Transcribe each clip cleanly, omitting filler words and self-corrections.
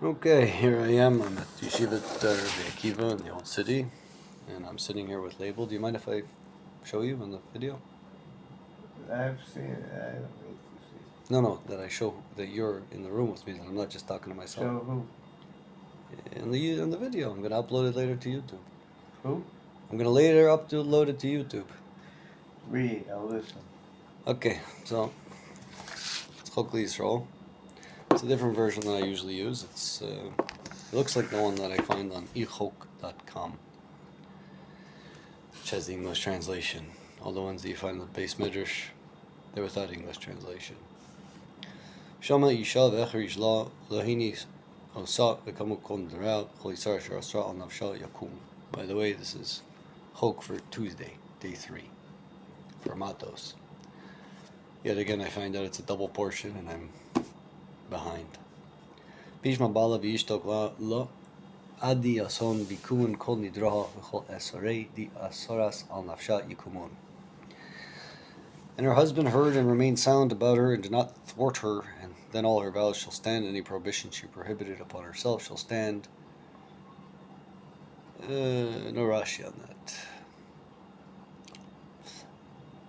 Okay, here I am. I'm at Yeshivat Rabbi Akiva in the Old City, and I'm sitting here with Label. Do you mind if I show you in the video? I've seen it. I don't need to see it. No, that I show that you're in the room with me, that I'm not just talking to myself. Show who? In the video, I'm gonna upload it later to YouTube. Who? I'm gonna later upload it to YouTube. Read. I'll listen. Okay, so it's Chok Liyisrael. It's a different version than I usually use. It looks like the one that I find on echok.com, which has the English translation. All the ones that you find in the base midrash, they're without English translation. Shama Isha v'echerish la lahini osa v'kamu kon d'ra chol yisar asher asra al nafsha yakum. By the way, this is Chok for Tuesday, day 3, for Matos. Yet again, I find out it's a double portion, and I'm behind. Bishma bala v'yishtok la adi ason bikumun kol nidraha v'chol esorei di asoras al nafsha yikumun. And her husband heard and remained silent about her, and did not thwart her, and then all her vows shall stand, any prohibition she prohibited upon herself shall stand. No Rashi on that.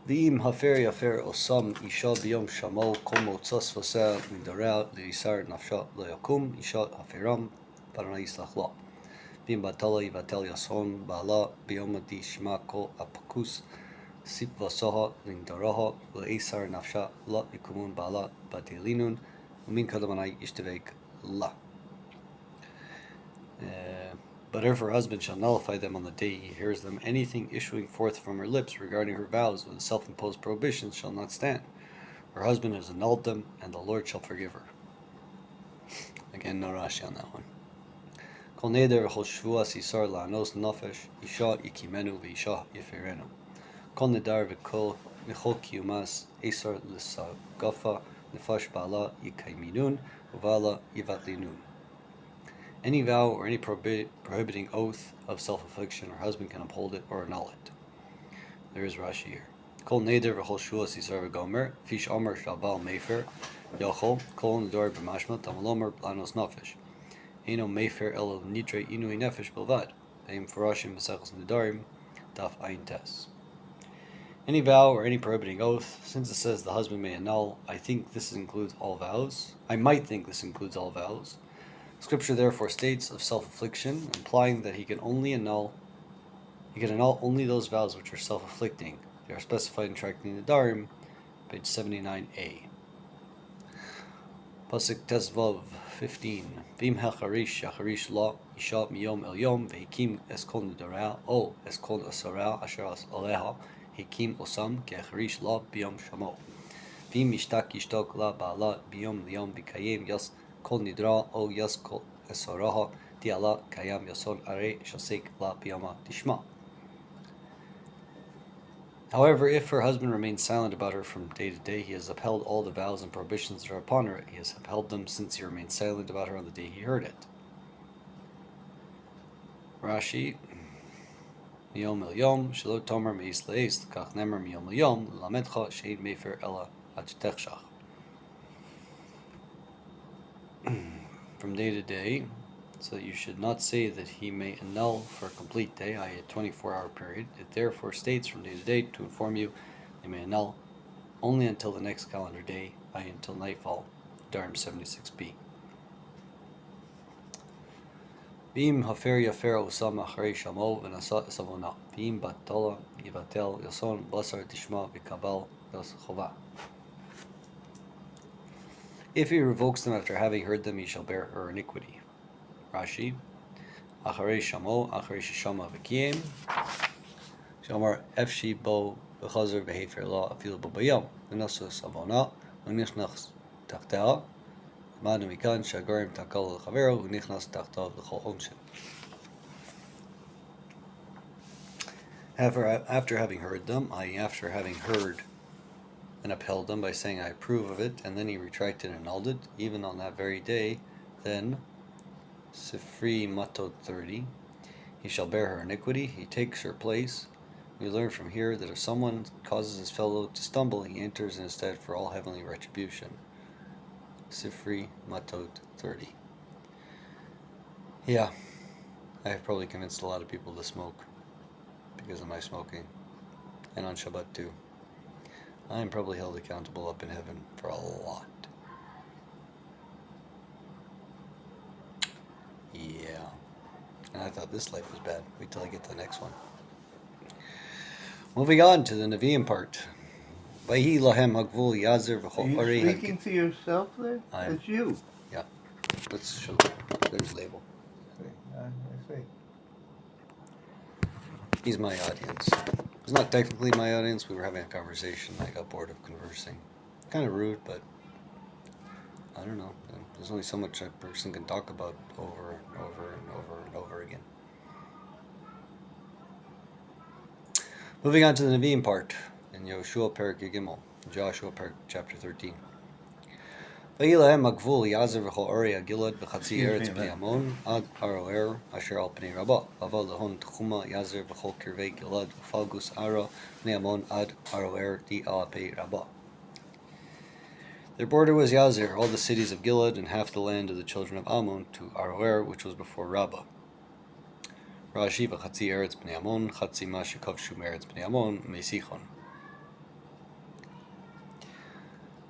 V'im hafer yafer osam isha biyom shamo kol motzas v'seh midara l'yisar nafsha lo yakum isha haferam parana yislach la. V'im batala yivatel yason ba'ala biyom adi shma kol apakus sip vasoha lindaraha l'isar nafsha la yikumun ba'ala batilinun umin kadamanai ishtevek la. But if her husband shall nullify them on the day he hears them, anything issuing forth from her lips regarding her vows with self-imposed prohibitions shall not stand. Her husband has annulled them, and the Lord shall forgive her. Again, no Rashi on that one. Kol neder v'chol shvuas yisar la'anos nafesh isha yikimenu v'isha yeferenu. Kol nedar v'chol kiyumas esar l'sagafa nefash ba'ala yikaiminun u'vala yivatlinun. Any vow or any prohibiting oath of self-affliction, her husband can uphold it or annul it. There is Rashi here. Kol neder v'chol shuas yisar v'gomer, fish omer shabal mefer, yochol, kol nedor b'mashma, tamalomer planos nafesh. Eino mefer el nitre inui nefesh bilvad. Eim farashim v'sechos nedarim, daf ayin tes. Any vow or any prohibiting oath, since it says the husband may annul, I think this includes all vows. I might think this includes all vows. Scripture therefore states of self-affliction, implying that he can annul only those vows which are self-afflicting. They are specified in Tractate Nedarim, page 79a. Pasuk Tesvav 15. Vim hacharish yacharish la isha miyom el yom vehikim eskol nedara o eskol asara asher aleha hikim osam kecharish la biyom shamo. Vim yishtak la ba'ala biyom liyom vikayim yas kol nidra o yas kol esoraha diala kayam yason are shasek la biyama tishma. However, if her husband remains silent about her from day to day, he has upheld all the vows and prohibitions that are upon her. He has upheld them since he remained silent about her on the day he heard it. Rashi, miyom el yom shelo tomer meis leis kach nemer miyom el yom lamedcha shein mefer ela achtechshach. From day to day, so that you should not say that he may annul for a complete day, i.e. a 24-hour period. It therefore states from day to day to inform you they may annul only until the next calendar day, i.e. until nightfall, Dharm 76b. V'im hafer yafer osam acharei shamo v'nasa savona. V'im batala yivatel yason basar tishma v'kabal yas chova. If he revokes them after having heard them, he shall bear her iniquity. Rashi, acharei shamo, acharei shishama v'kiyem, shamar efshi bo v'chazer v'hefer la afil bo bayom, v'nasu savona, v'nichnach tachtea, manu mikan shagorim takal l'chavero, v'nichnas tachtav l'chol onshin. After having heard them, i.e. after having heard and upheld them by saying I approve of it, and then he retracted and annulled it, even on that very day, then Sifri Matot 30, he shall bear her iniquity, he takes her place. We learn from here that if someone causes his fellow to stumble, he enters instead for all heavenly retribution. Sifri Matot 30. Yeah, I have probably convinced a lot of people to smoke because of my smoking, and on Shabbat too. I am probably held accountable up in heaven for a lot. Yeah. And I thought this life was bad. Wait till I get to the next one. Moving on to the Nevi'im part. Vayhi lahem hagvul yazer Are v'chol you orei speaking to yourself there? I'm- It's you. Yeah. Let's show. There's the label. I see. He's my audience. It's not technically my audience. We were having a conversation. I got bored of conversing. Kind of rude, but I don't know. There's only so much a person can talk about over and over and over and over again. Moving on to the Nevi'im part in Yoshua Perik Gimel, Joshua Perik chapter 13. Vayilahem Magvul Yazer v'chol Orei Gilad v'chatzi Eretz Bnei Ammon ad Aroer asher al Pnei Rabbah aval lehon Tchuma Yazer v'chol Kirvei Gilad v'falgus Ara Bnei Ammon ad Aroer di al Pei Rabbah. Their border was Yazer, all the cities of Gilad, and half the land of the children of Ammon to Aroer, which was before Rabbah. Rashi v'chatzi Eretz Bnei Ammon chatzi ma shekavshu Eretz Bnei Ammon meisichon.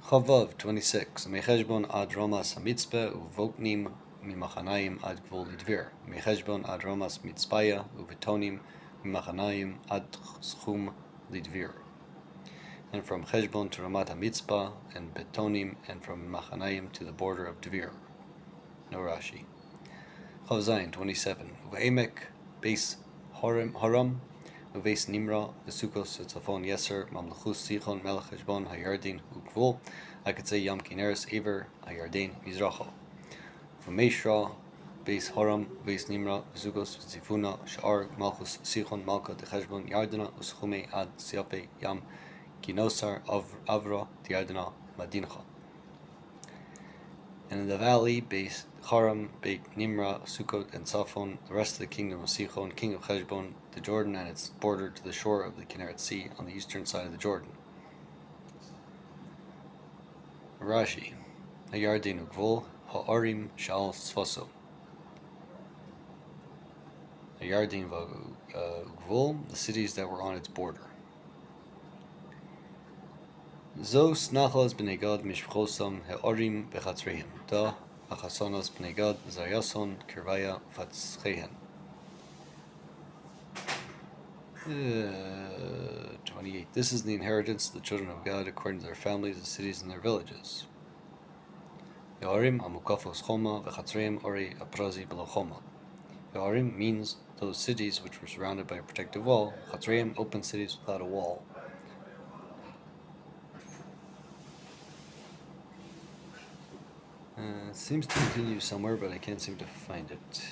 Chavav 26. Mecheshbon ad Ramas Mitzpeh uvoknim mimachanayim ad Gvul Lidvir. Mecheshbon ad Ramas Mitzpaya uvetonim mimachanayim ad Schum Lidvir. And from Cheshbon to Ramat HaMitzpah and Betonim, and from Machanayim to the border of Dvir. No Rashi. Chav Zayin 27. Uve'emek Beis Haram Uveis Nimra Vesukos Tzafon Yeser Mamlechus Sichon Melech Cheshbon Hayardin Ukvul. I could say Yam Kineres Ever Hayardin Mizracho. V'Meishra Beis Haram Uveis Nimra Vesukos Tzifuna Sha'ar Malchus Sichon Malka Techeshbon Yardana Uschume Ad Siape Yam Kinosar Avra Tiardana Madincha. And in the valley, Beis Haram, Beit Nimra, Sukkot, and Safon, the rest of the kingdom of Sichon, king of Cheshbon, the Jordan and its border to the shore of the Kinneret Sea on the eastern side of the Jordan. Rashi, Hayardin Ukvul, Ha'arim Shal Sfaso. Hayardin Ukvul, the cities that were on its border. Zos nachlas b'nei Gad mishpchosam he'orim bechatzrehem da achasonos b'nei Gad zayason kirvaya fatzchehen. 28. This is the inheritance of the children of God according to their families, the cities, and their villages. He'orim amukafos choma v'chatzrehem ori aprazi below choma. He'orim means those cities which were surrounded by a protective wall. Chatzrehem, open cities without a wall. It seems to continue somewhere, but I can't seem to find it.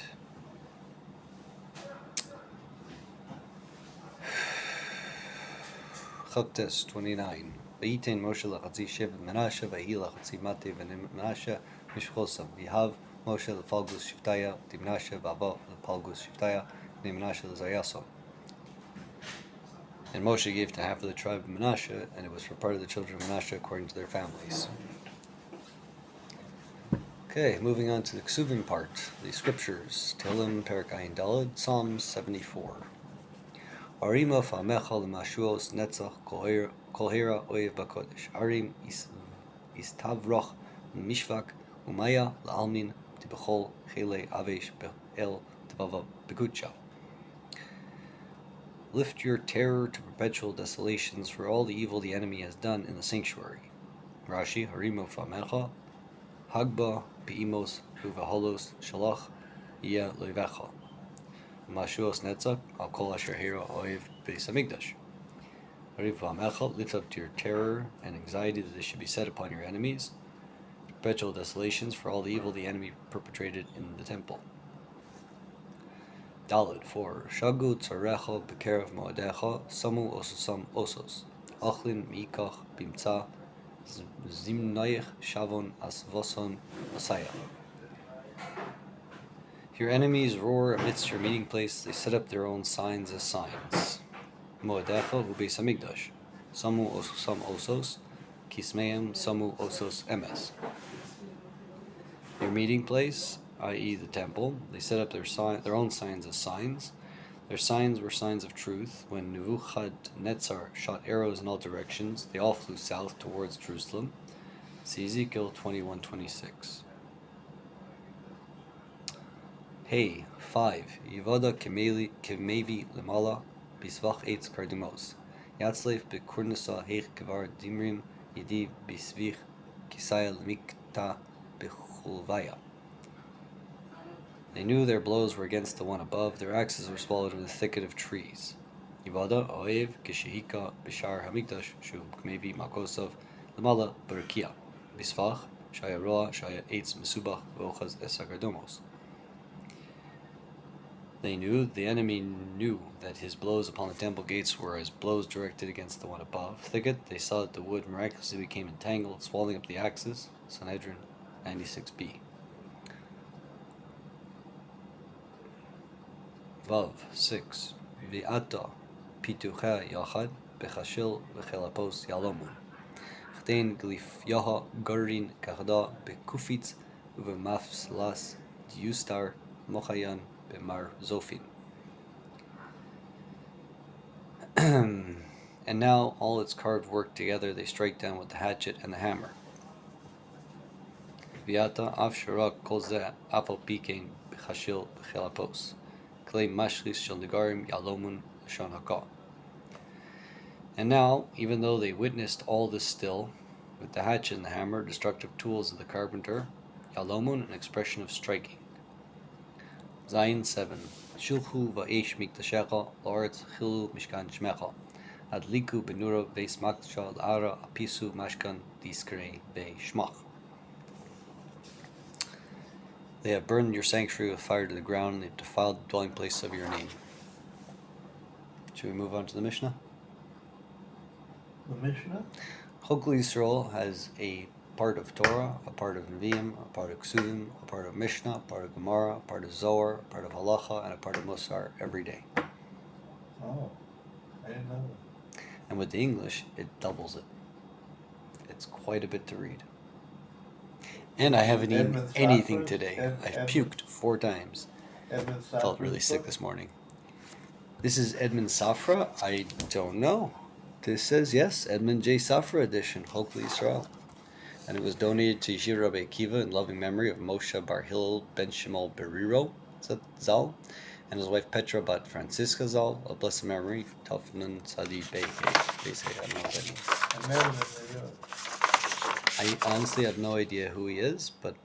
Chaptes 29. Vayiten Moshe lachatzi Shevet Menashe, Vayi lachatzi Mate v'Menashe mishchosam. V'yahav Moshe l'falgus Shiftaya, Dimnashe v'Ava l'falgus Shiftaya, Menashe l'Zayason. And Moshe gave to half of the tribe of Menashe, and it was for part of the children of Menashe according to their families. Okay, moving on to the Ksuvim part, the scriptures. Tehillim, Perak Ayin Daled, Psalm 74. Arima fa'amecha l'mashuos netzach kolhera oyev bakodesh. Arim istavroch mishvak umaya la'almin tibachol chele avesh be'el tibava bekucha. Lift your terror to perpetual desolations for all the evil the enemy has done in the sanctuary. Rashi, Harimo fa'amecha, Hagba Beimos Uvaholos Shalach Yeh Levecha. Mashuos Netzach Al Kol Asher Hera Oiv Beis Hamikdash. Ariv V'Amecha, lift up to your terror and anxiety that this should be set upon your enemies. Perpetual desolations for all the evil the enemy perpetrated in the temple. Daled 4. Shagu Tzarecha Bekerev Moedecha Samu Ososam Osos Achlin Mikach Bimtza Zimnaich Shavon Asvoson Asaya. Your enemies roar amidst your meeting place, they set up their own signs as signs. Moedecha hu Beis Hamikdash, Samu Ososam Osos, Kismeim Samu Osos Emes. Your meeting place i.e. the temple. They set up their own signs as signs. Their signs were signs of truth. When Nebuchadnezzar shot arrows in all directions, they all flew south towards Jerusalem. See Ezekiel 21:26. Hey, 5. Yivada kemevi lemala bisvach eitz kardimos. Yatzleif bekurnasa heich kvar dimrim yedi bisvich kisaya lemikta bechulvaya. They knew their blows were against the one above, their axes were swallowed in a thicket of trees. Yivada oev keshehika bishar hamikdash shu kmevi makosov lemala barakia. Bisvach shaya roa shaya eitz mesubach vochaz esagardomos. The enemy knew that his blows upon the temple gates were as blows directed against the one above. Thicket, they saw that the wood miraculously became entangled, swallowing up the axes. Sanhedrin 96b. Vav 6. Vi'ata pitucha yachad bechashil v'chelapos yalomun. Chtein glif yaha garin kachada bekufitz uvemafslas diustar mochayan b'mar zofin. And now all its carved work together they strike down with the hatchet and the hammer. Viata afsharak kolzeh afal pikein b'chashil b'chelapos. Klei mashlis shel negarim yalomun l'shon hakah. And now, even though they witnessed all this still, with the hatchet and the hammer, destructive tools of the carpenter, yalomun, an expression of striking. Zayin 7. Shulchu va'esh miktashecha la'aretz chilu mishkan shmecha. Adliku benura veis maktasha la'ara apisu mashkan diskrei ve'shmach. They have burned your sanctuary with fire to the ground, and they've defiled the dwelling place of your name. Should we move on to the Mishnah? The Mishnah? Chok Liyisrael has a part of Torah, a part of Nevi'im, a part of Ksuvim, a part of Mishnah, a part of Gemara, a part of Zohar, a part of Halacha, and a part of Musar every day. Oh, I didn't know that. And with the English, it doubles it. It's quite a bit to read. And I haven't eaten anything today. I've puked 4 times. Felt really sick this morning. This is Edmund Safra? I don't know. This says, yes, Edmund J. Safra edition, Chok Liyisrael. And it was donated to Yeshiva Rabbi Akiva in loving memory of Moshe Bar Hillel Ben Shimol Beriro Zal and his wife Petra Bat Francisca Zal, of blessed memory, Tafnan Tzadi Bey. I don't know what that means. I honestly have no idea who he is, but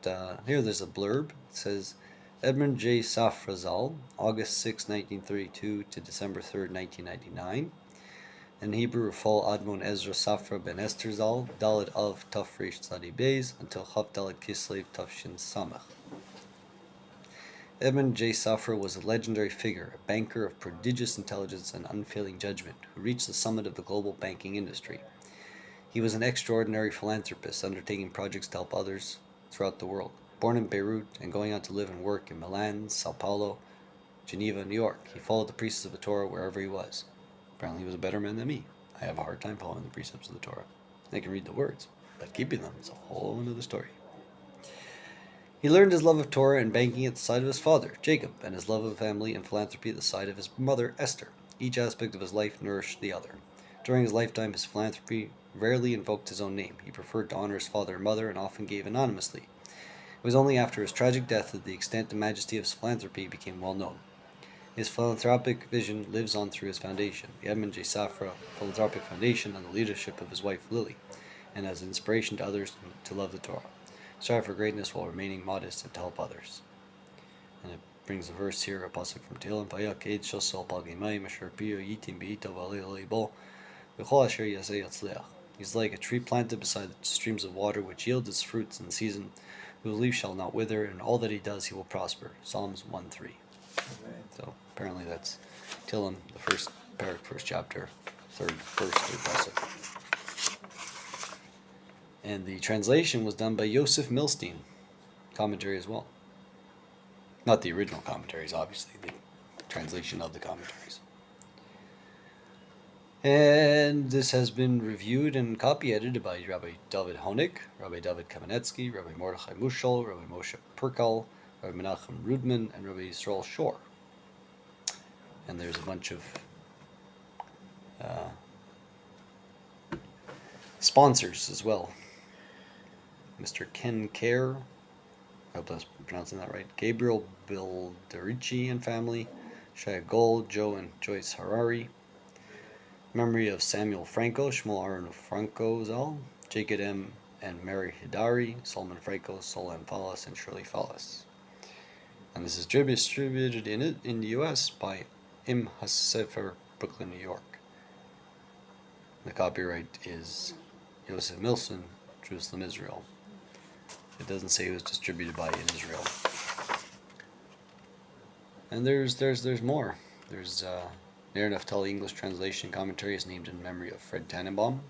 here there's a blurb. It says, Edmund J. Safra Zal, August 6, 1932 to December 3, 1999. In Hebrew, Rafal Admon Ezra Safra Ben Esther Zal, Dalet of Tafresh Tzadi Beis, until Chaf Dalet Kislev Tafshin Samach. Edmund J. Safra was a legendary figure, a banker of prodigious intelligence and unfailing judgment, who reached the summit of the global banking industry. He was an extraordinary philanthropist, undertaking projects to help others throughout the world. Born in Beirut and going on to live and work in Milan, Sao Paulo, Geneva, New York, he followed the precepts of the Torah wherever he was. Apparently he was a better man than me. I have a hard time following the precepts of the Torah. I can read the words, but keeping them is a whole another story. He learned his love of Torah and banking at the side of his father, Jacob, and his love of family and philanthropy at the side of his mother, Esther. Each aspect of his life nourished the other. During his lifetime, his philanthropy rarely invoked his own name. He preferred to honor his father and mother and often gave anonymously. It was only after his tragic death that the extent and majesty of his philanthropy became well known. His philanthropic vision lives on through his foundation, the Edmund J. Safra Philanthropic Foundation, under the leadership of his wife Lily, and as an inspiration to others to love the Torah, strive for greatness while remaining modest, and to help others. And it brings a verse here, a pasuk from Tehillim, Vayaked shosol palgimayim asher piyo yitim beito v'alei bo v'chol asher yaseh yatzleach. He's like a tree planted beside the streams of water, which yields its fruits in season, whose leaf shall not wither, and all that he does he will prosper. Psalms 1:3. So apparently that's Tehillim, the first parak, first chapter, third pasuk. And the translation was done by Yosef Milstein, commentary as well. Not the original commentaries, obviously, the translation of the commentaries. And this has been reviewed and copy edited by Rabbi David Honig, Rabbi David Kamenetsky, Rabbi Mordechai Mushal, Rabbi Moshe Perkal, Rabbi Menachem Rudman, and Rabbi Yisrael Shor. And there's a bunch of sponsors as well. Mr. Ken Kerr, I hope I was pronouncing that right, Gabriel Bilderici and family, Shia Gold, Joe and Joyce Harari, memory of Samuel Franco, Shmuel Aaron Franco Zal, Jacob M. and Mary Hidari, Solomon Franco, Sol M. Fallas, and Shirley Fallas. And this is distributed in the U.S. by Im HaSefer, Brooklyn, New York. The copyright is Yosef Milson, Jerusalem, Israel. It doesn't say it was distributed by in Israel. And there's more. There's Ner Naphtali English translation commentary is named in memory of Fred Tannenbaum.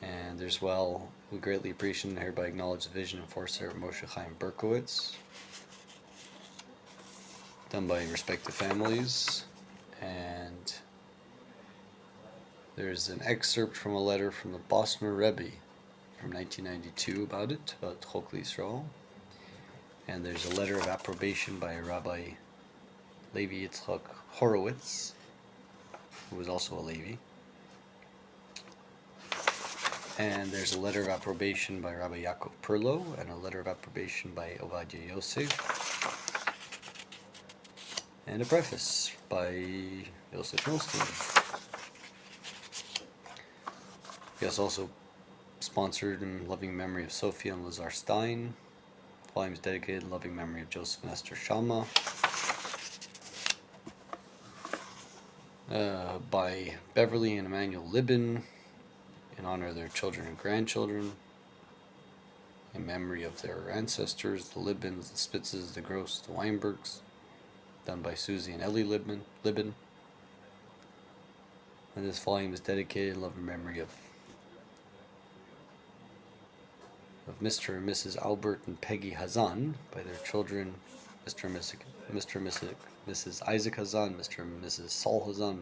And there's, well, we greatly appreciate and hereby acknowledge the vision and foresight of Moshe Chaim Berkowitz, done by respective families. And there's an excerpt from a letter from the Boston Rebbe from 1992 about Chok Liyisrael. And there's a letter of approbation by Rabbi Levi Yitzchak Horowitz, who was also a Levi. And there's a letter of approbation by Rabbi Yaakov Perlo, and a letter of approbation by Ovadia Yosef, and a preface by Yosef Milstein. Yes, also sponsored in loving memory of Sophia and Lazar Stein. Volumes dedicated in loving memory of Joseph and Esther Shama. By Beverly and Emmanuel Libin, in honor of their children and grandchildren, in memory of their ancestors, the Libins, the Spitzes, the Gross, the Weinbergs, done by Susie and Ellie Libin. And this volume is dedicated in loving memory of Mr. and Mrs. Albert and Peggy Hazan, by their children, Mr. and Mrs. Isaac Hazan, Mr. and Mrs. Saul Hazan,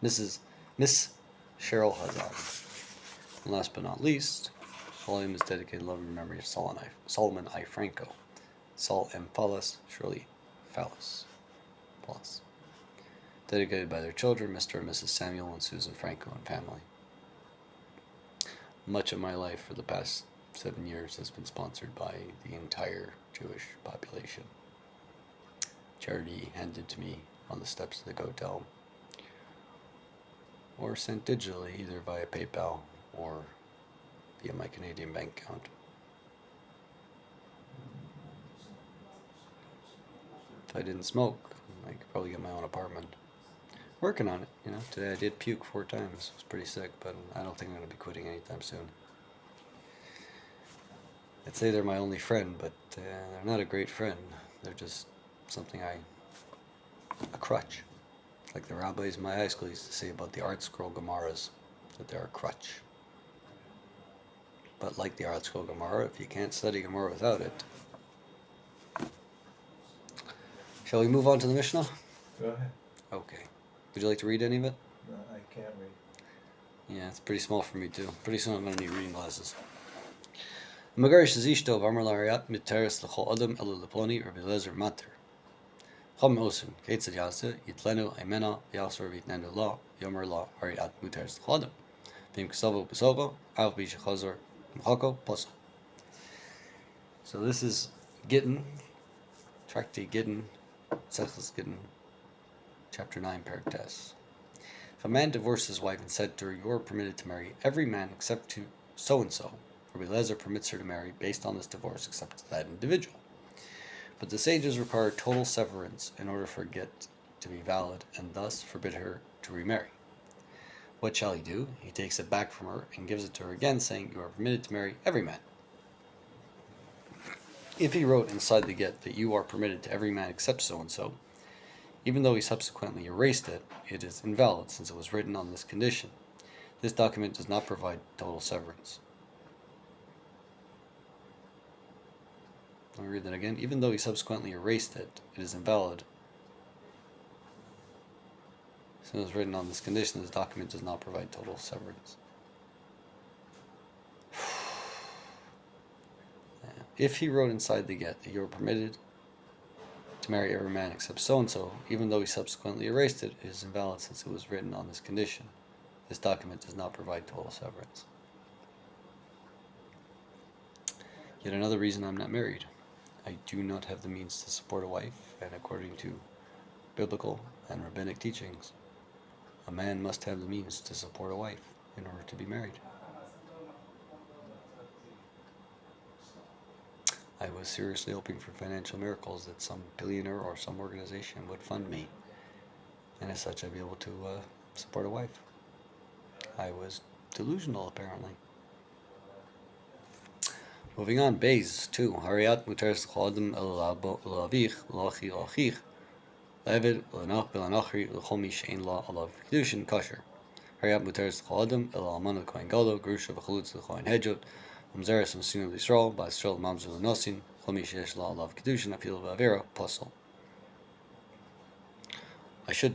Miss Cheryl Hazan. And last but not least, the volume is dedicated in loving memory of Solomon I. Franco, Saul M. Fallas, Shirley Fallas. Dedicated by their children, Mr. and Mrs. Samuel and Susan Franco and family. Much of my life for the past 7 years has been sponsored by the entire Jewish population. Charity handed to me on the steps of the hotel, or sent digitally either via PayPal or via my Canadian bank account. If I didn't smoke, I could probably get my own apartment. Working on it, Today I did puke 4 times. It was pretty sick, but I don't think I'm going to be quitting anytime soon. I'd say they're my only friend, but they're not a great friend. They're just something a crutch. Like the rabbis in my high school used to say about the art scroll Gemaras, that they're a crutch. But like the art scroll Gemara, if you can't study Gemara without it. Shall we move on to the Mishnah? Go ahead. Okay. Would you like to read any of it? No, I can't read. Yeah, it's pretty small for me too. Pretty soon I'm going to need reading glasses. Megarish Zishto of Amar Lariat Miteris Lechol Adam Elu Leploni Rabbi Lezer Mater. Chom Osun, Ketzad Yase, Yitlenu Aimena, Yasur Vitnenu La, Yomer La, Ariat Miteris Lechol Adam. Vim Kesovo Besovo, Av Bishachazor, Mchako, Posa. So this is Gittin, Tractate Gittin, Sechus Gittin, Chapter 9, Paraktes. If a man divorces his wife and said to her, "You are permitted to marry every man except to so-and-so," Rabbi Lezer permits her to marry based on this divorce except to that individual. But the sages require total severance in order for a get to be valid, and thus forbid her to remarry. What shall he do? He takes it back from her and gives it to her again, saying, "You are permitted to marry every man." If he wrote inside the get that "you are permitted to every man except so-and-so," even though he subsequently erased it, it is invalid since it was written on this condition. This document does not provide total severance. Let me read that again. Even though he subsequently erased it, it is invalid since it was written on this condition. This document does not provide total severance. Yeah. If he wrote inside the get that you are permitted to marry every man except so-and-so, even though he subsequently erased it, it is invalid since it was written on this condition. This document does not provide total severance. Yet another reason I'm not married. I do not have the means to support a wife, and according to biblical and rabbinic teachings, a man must have the means to support a wife in order to be married. I was seriously hoping for financial miracles that some billionaire or some organization would fund me, and as such I'd be able to support a wife. I was delusional, apparently. Moving on, Bays 2. Hariyat mutaris l'chodem el avich l'achich l'achich levid l'nach b'lanachri l'chol mi she'en la alav kedushin kosher. Hariyat mutaris l'chodem el alman l'kohen gadol grusha v'chalutz l'kohen hedjot umzeres m'sinu l'Yisrael ba'Yisrael mamzer l'nosin l'chol mi she'esh la alav kedushin afil v'avera puzzle. I should,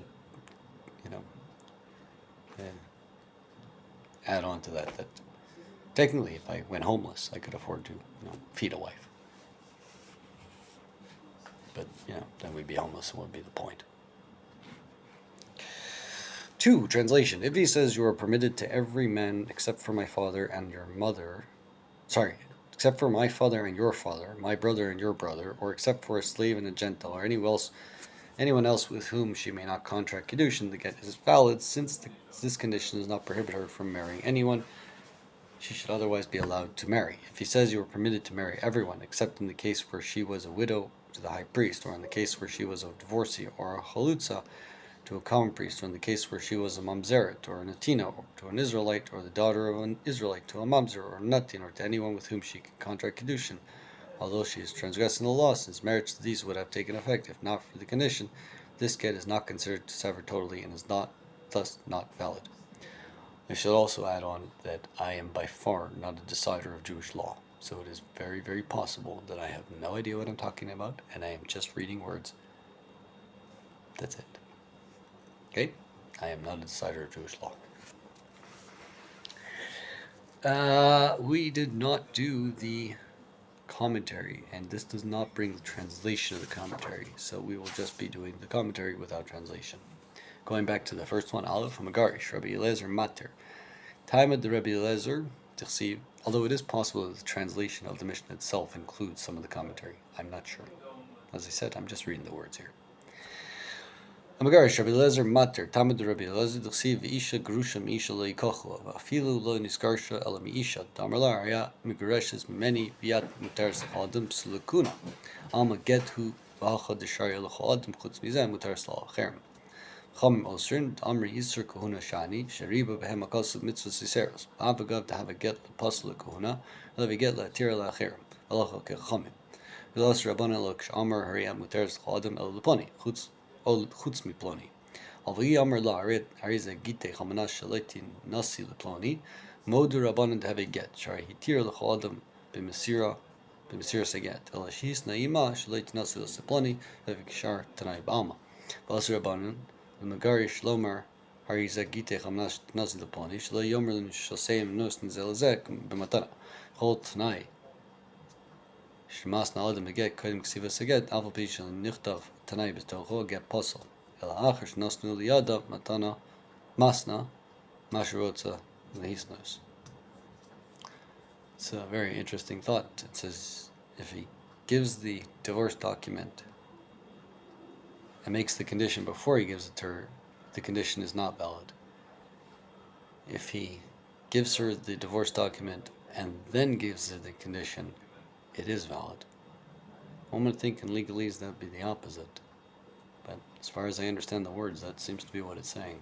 add on to that technically, if I went homeless, I could afford to, feed a wife. But, then we'd be homeless, and what would be the point? 2. Translation. If he says you are permitted to every man except for my father and your mother, except for my father and your father, my brother and your brother, or except for a slave and a Gentile, or anyone else with whom she may not contract kedushin, the get is valid, since this condition does not prohibit her from marrying anyone she should otherwise be allowed to marry. If he says you are permitted to marry everyone, except in the case where she was a widow to the high priest, or in the case where she was a divorcee, or a chalutza to a common priest, or in the case where she was a mamzeret, or a natina, or to an Israelite, or the daughter of an Israelite to a mamzer, or a natin, or to anyone with whom she can contract kedushin, although she is transgressing the law, since marriage to these would have taken effect if not for the condition, this get is not considered to sever totally and is thus not valid. I should also add on that I am by far not a decider of Jewish law, so it is very, very possible that I have no idea what I'm talking about, and I am just reading words. That's it. Okay? I am not a decider of Jewish law. We did not do the commentary, and this does not bring the translation of the commentary, so we will just be doing the commentary without translation. Going back to the first one, Aleph Magarish, Rabbi Eliezer Mater. Time of the Rabbi Eliezer, although it is possible that the translation of the Mishnah itself includes some of the commentary. I'm not sure. As I said, I'm just reading the words here. Amagarish, Rabbi Eliezer Mater, Time of the Rabbi Eliezer, D'chsiv Isha Grusha Misha Lo Yikochlo, Afilu Lo Nisgarsha Ela Misha, Damarla Arya Migareshes Mimeni Viat Mutaris L'Chadim Psulukuna, Alma Gethu V'Hacha Desharia L'Chadim Chutz Mizan Mutaris L'Acherem. Chom Osrin, Amri Yisr Kahuna Shani, Shariba Behem Akasu Mitzvah Siseros, Abagav to have a get the Pasla Kahuna, Levi get La Tira La Acherem, Alacha Kechomim. Vilas Rabbana Lok Amar Hariyam Mutaris L'Chadim El Luponi, Chutz Miploni. Alvi Amar La Ariza Gite Chamanash Shaletin Nasi Leploni, Modu Rabbanan to have a get, Shari Hitir L'Chadim B'Mesira Seget, Elashis Naima Shaletin Nasi Leploni, Levi Kishar Tanai Ba'alma. Vilas Rabbanan, the Megarish Lomar Harizagite Hamnash Nazi Laponi, Shlo Yomerlin Shoseim Nosn Zelazek Bematana, Hol Tanai. Shmas Naladam Beget Kodim Ksiva Seget, Alpha Pishal Nichtav Tanai Betoho Get Puzzle. El Achish Nosnu Liada Matana Masna Masharotza Lehisnos. It's a very interesting thought. It says if he gives the divorce document and makes the condition before he gives it to her, the condition is not valid. If he gives her the divorce document and then gives her the condition, it is valid. One would think in legalese that would be the opposite. But as far as I understand the words, that seems to be what it's saying.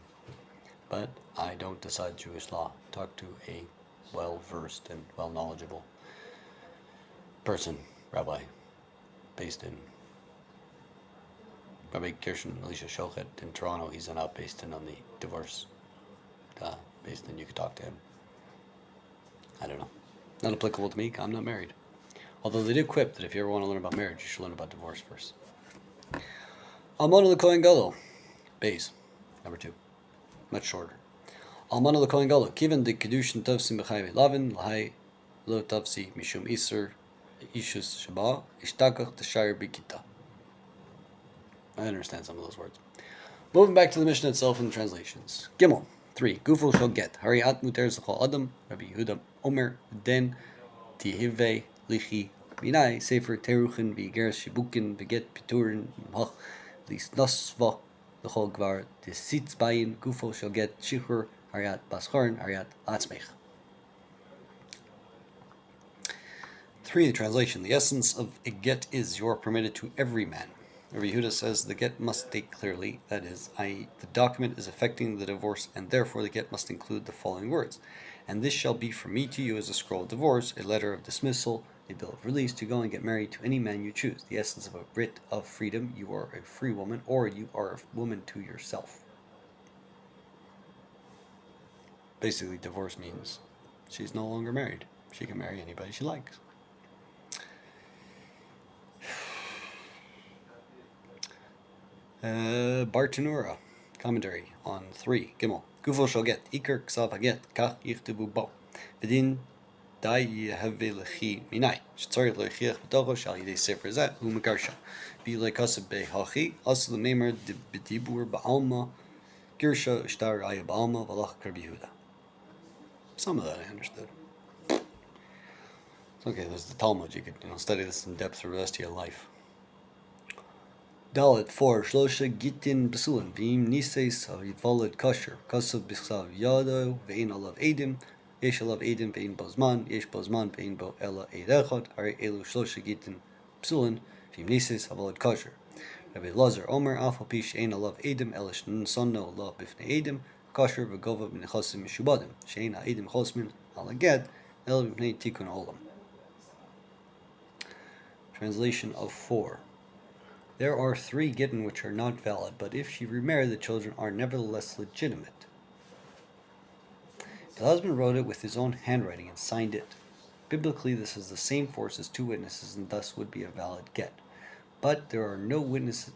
But I don't decide Jewish law. Talk to a well-versed and well-knowledgeable person, rabbi, based in Rabbi Gershon Elisha Shochet in Toronto. He's not based in on the divorce. Based in, you could talk to him. I don't know. Not applicable to me. I'm not married. Although they do quip that if you ever want to learn about marriage, you should learn about divorce first. Almana l'kohen gadol, Bays, number 2, much shorter. Almana l'kohen gadol, kiven de kedushin tavsi mechayve lavin l'hai lo tavsi mishum iser Ishus Shaba, Ishtakach Tashayr Bikita. I understand some of those words. Moving back to the Mishnah itself and the translations. Gimel 3. Gufo shall get. Hariat muter zachal adam. Rabbi Yehuda Omer Den Tihive Lichi Minai Sefer Teruchin Vigeres Shibukin Beget Piturin Mach Lis Nasva L'chol Gvar Tisitz Bayin Gufo shall get Shichur Hariat Baschorn Hariat Atzmech. 3. The translation. The essence of a get is you are permitted to every man. Rabbi Yehuda says the get must state clearly, that is, i.e., the document is effecting the divorce, and therefore the get must include the following words. And this shall be from me to you as a scroll of divorce, a letter of dismissal, a bill of release to go and get married to any man you choose. The essence of a writ of freedom, you are a free woman, or you are a woman to yourself. Basically, divorce means she's no longer married. She can marry anybody she likes. Bartanura, commentary on 3. Gimel. Gufo shall get. Iker ksav haget. Kach yichtavu bo. V'din dai yehave lechi minai. Shetzarich lechiach b'tocho shal yidei sefer zeh u'mekarsha. V'yilei kaseb be'hachi. Asl l'memer b'dibur ba'alma. Girsha ishtar aya ba'alma v'alach Rabbi Yehuda. Some of that I understood. It's okay, there's the Talmud. You could study this in depth for the rest of your life. Dalet 4. Shlosha gitin besulan v'im nises ha'yitvalad kasher kasav b'chsav yado ve'in alav edim yesh alav edim ve'in bozman yesh bozman ve'in bo ela eid echad hare elu shlosha gitin besulan v'im nises ha'yitvalad kasher. Rabbi Lazar Omer alpha pish ein alav edim elish sonno alav b'fnei edim kasher v'gova b'nechasim mishubadim she'ein ha'edim chosmin alaged el b'fnei tikun olam. Translation of 4. There are 3 gittin which are not valid, but if she remarried, the children are nevertheless legitimate. The husband wrote it with his own handwriting and signed it. Biblically, this has the same force as 2 witnesses and thus would be a valid get. But there are no witnesses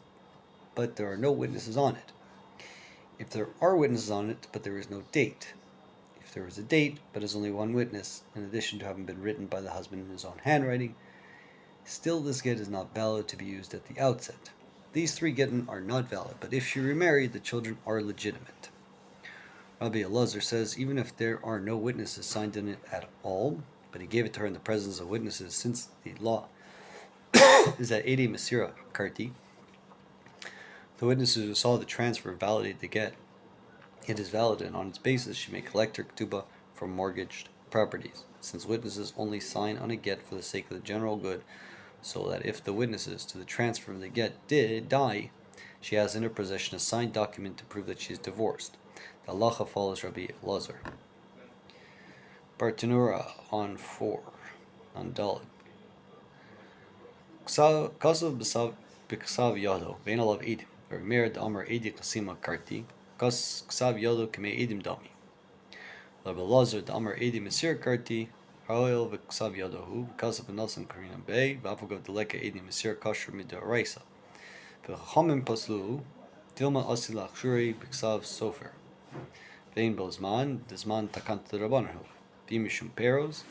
on it. If there are witnesses on it, but there is no date. If there is a date, but is only 1 witness, in addition to having been written by the husband in his own handwriting, still this get is not valid to be used at the outset. These 3 gittin are not valid, but if she remarried, the children are legitimate. Rabbi Elazar says even if there are no witnesses signed in it at all, but he gave it to her in the presence of witnesses, since the law is that Edi Masira Karti, the witnesses who saw the transfer validate the get, it is valid, and on its basis she may collect her ketubah for mortgaged properties, since witnesses only sign on a get for the sake of the general good, so that if the witnesses to the transfer of the get did die, she has in her possession a signed document to prove that she is divorced. The halacha follows Rabbi Elazar. Bartanura on 4, on Dalet. Kasav b'ksav yado, ve'en alav edim, v'remer d'amar edi kasima karti, ksav yado k'mei edim dami. Rabbi Elazar d'amar edi mesir karti, ha'oil v'ksav yadohu, v'kasav v'nasan karina bei, v'afagav d'leka edi mesir kasher mid'oraisa. V'chachamim paslu, tilma asilach shuri b'ksav sofer. Ve'in bozman, d'zman takant d'rabanahu. V'imishum peros,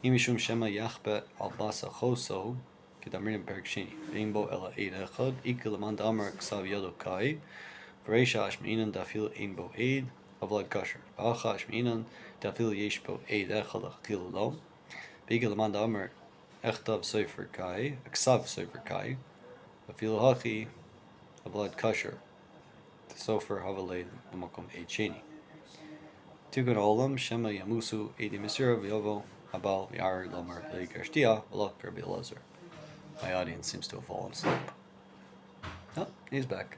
imishum shema yachbe albasa choso, Kedamrim Perik Sheni. Ve'in bo ela eid echad, ike leman d'amar ksav yado kai, v'reisha ashmeinan dafil ein bo eid, avlad kasher. V'acha ashmeinan dafil yesh bo eid echad achil lo, v'ike leman d'amar echtav sofer kai, ksav sofer kai, v'afil hachi avlad kasher. The sofer havalei b'makom eid sheni. Tikun olam shema yamusu eidi misira v'yovo habal v'yar lomar le'gershtia v'lach Rabbi Elazar. My audience seems to have fallen asleep. Oh, he's back.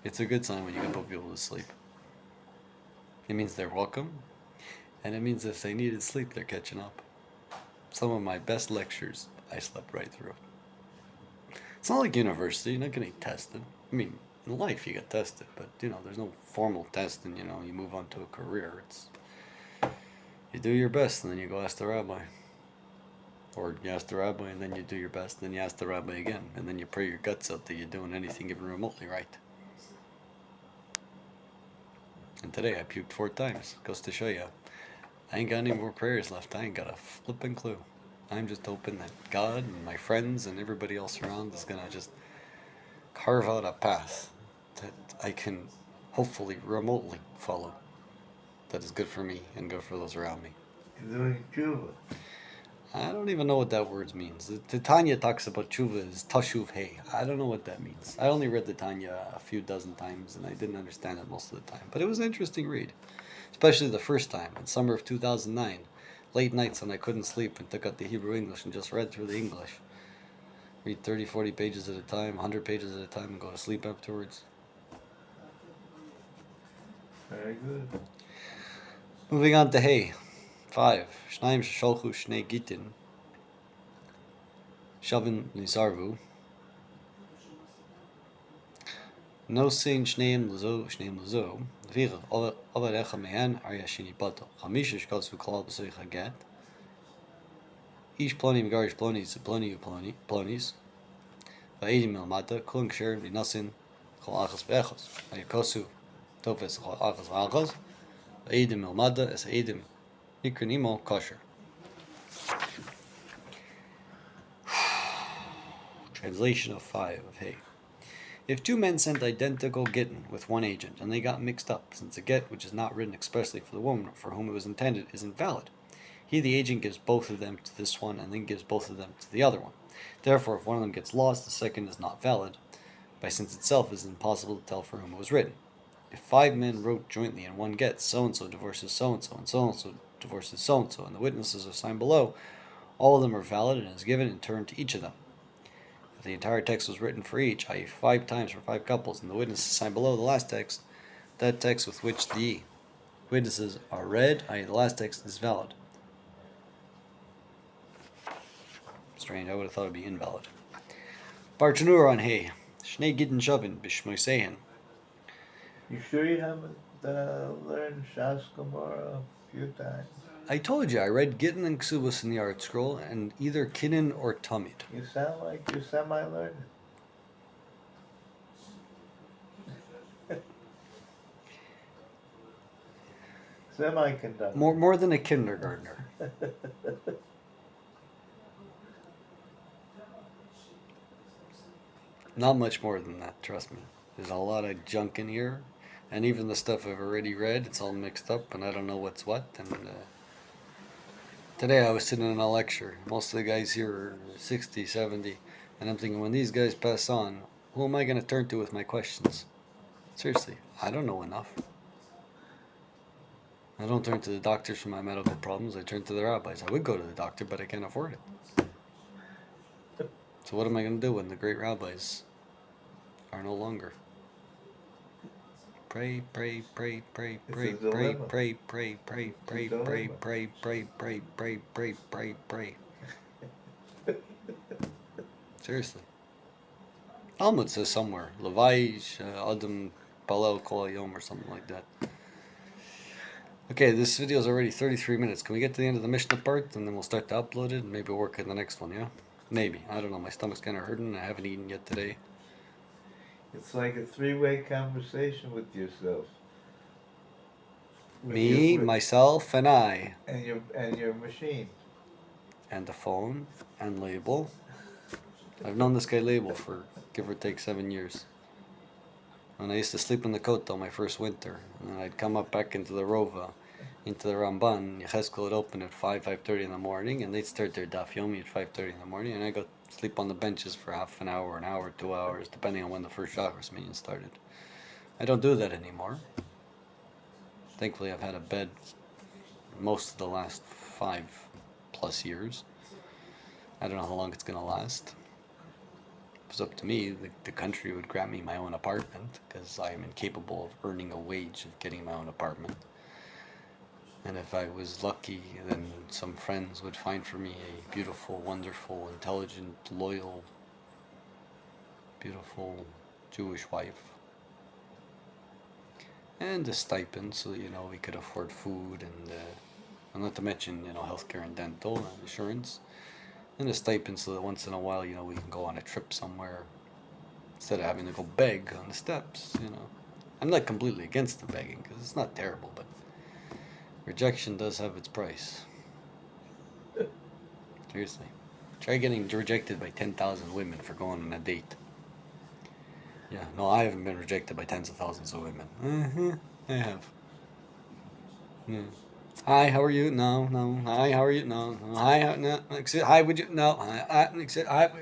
It's a good sign when you can put people to sleep. It means they're welcome, and it means if they needed sleep, they're catching up. Some of my best lectures, I slept right through. It's not like university, you're not getting tested. I mean, in life you get tested, but there's no formal test and you move on to a career. It's you do your best and then you go ask the rabbi. Or you ask the rabbi and then you do your best, and then you ask the rabbi again, and then you pray your guts out that you're doing anything even remotely right. And today I puked 4 times. Goes to show you, I ain't got any more prayers left. I ain't got a flipping clue. I'm just hoping that God and my friends and everybody else around is gonna just carve out a path that I can hopefully remotely follow. That is good for me and good for those around me. You're doing tshuva. I don't even know what that word means. The Tanya talks about tshuva as tashuv hey. I don't know what that means. I only read the Tanya a few dozen times and I didn't understand it most of the time. But it was an interesting read, especially the first time in summer of 2009. Late nights when I couldn't sleep and took out the Hebrew English and just read through the English. Read 30, 40 pages at a time, 100 pages at a time, and go to sleep afterwards. Very good. Moving on to Hey. 5. Shnaim shesholchu shnei gitin. Shavin nisarvu. No sin shneim lezo. Lvicha over echa mehan arya shini bato. Chamisha shkotsu klal b'seich haget. Ish ploni megarish plonis. Va'edim el mata kulin ksher v'nasin chol achas v'echos. Ayukosu tofes chol achas v'achos. Va'edim el mata es edim nikrin imo kosher. Translation of 5 of Hey. If two men sent identical gittin with one agent and they got mixed up, since a get which is not written expressly for the woman for whom it was intended isn't valid, he, the agent, gives both of them to this one and then gives both of them to the other one. Therefore, if one of them gets lost, the second is not valid. By since itself it is impossible to tell for whom it was written. If 5 men wrote jointly and one gets so-and-so divorces so-and-so and so-and-so divorces so-and-so and the witnesses are signed below, all of them are valid and is given in turn to each of them. If the entire text was written for each, i.e. 5 times for 5 couples, and the witnesses signed below the last text, that text with which the witnesses are read, i.e. the last text, is valid. Strange, I would have thought it would be invalid. Barchanur on Hey. Shnei Gidin Shavin Bishmoisehen. You sure you haven't learned Shas Gemara a few times? I told you, I read Gittin and Ksubas in the Art Scroll, and either Kinnin or Tamid. You sound like you're semi-learned. Semiconductor. More than a kindergartner. Not much more than that, trust me. There's a lot of junk in here, and even the stuff I've already read, it's all mixed up, and I don't know what's what. And today I was sitting in a lecture. Most of the guys here are 60, 70, and I'm thinking, when these guys pass on, who am I going to turn to with my questions? Seriously, I don't know enough. I don't turn to the doctors for my medical problems. I turn to the rabbis. I would go to the doctor, but I can't afford it. So what am I going to do when the great rabbis are no longer? Pray, pray, pray, pray, pray, pray, pray, pray, pray, pray, pray, pray, pray, pray, pray, pray, pray, pray. Seriously. Talmud says somewhere, Levaish Adam Palel Kol Yom or something like that. Okay, this video is already 33 minutes. Can we get to the end of the Mishnah part and then we'll start to upload it and maybe work on the next one, yeah? Maybe. I don't know. My stomach's kind of hurting. I haven't eaten yet today. It's like a 3-way conversation with yourself. Me, myself, and I. And your machine. And the phone, and Label. I've known this guy Label for give or take 7 years. And I used to sleep in the kotel my first winter. And then I'd come up back into the Rova, into the Ramban. Yecheskel would open at 5:30 in the morning, and they'd start their daf yomi at 5:30 in the morning, and I'd go sleep on the benches for half an hour, 2 hours, depending on when the first Shachris meeting started. I don't do that anymore. Thankfully, I've had a bed most of the last 5+ years. I don't know how long it's going to last. If it was up to me, the country would grant me my own apartment, because I am incapable of earning a wage of getting my own apartment. And if I was lucky, then some friends would find for me a beautiful, wonderful, intelligent, loyal, beautiful Jewish wife. And a stipend so that, we could afford food and not to mention, healthcare and dental and insurance. And a stipend so that once in a while, we can go on a trip somewhere instead of having to go beg on the steps, I'm not completely against the begging because it's not terrible, but rejection does have its price. Seriously. Try getting rejected by 10,000 women for going on a date. Yeah, no, I haven't been rejected by tens of thousands of women. I have. Yeah. Hi, how are you? No, no. Hi, how are you? No, no. Hi, no. Hi, would you? No. Hi.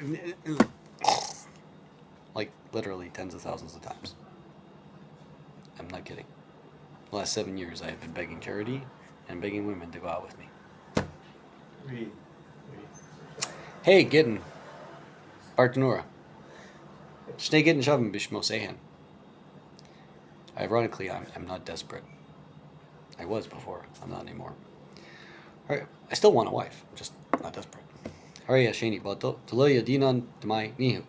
Like literally tens of thousands of times. I'm not kidding. The last 7 years, I have been begging charity and begging women to go out with me. Read. Hey, Gitten. Bartanura. Shnei Gitten Shavim Bishmosehen. Ironically, I'm not desperate. I was before. I'm not anymore. Alright, I still want a wife. I'm just not desperate. Hurry, Shani Bato. Telo Yadinan Demai Nihu.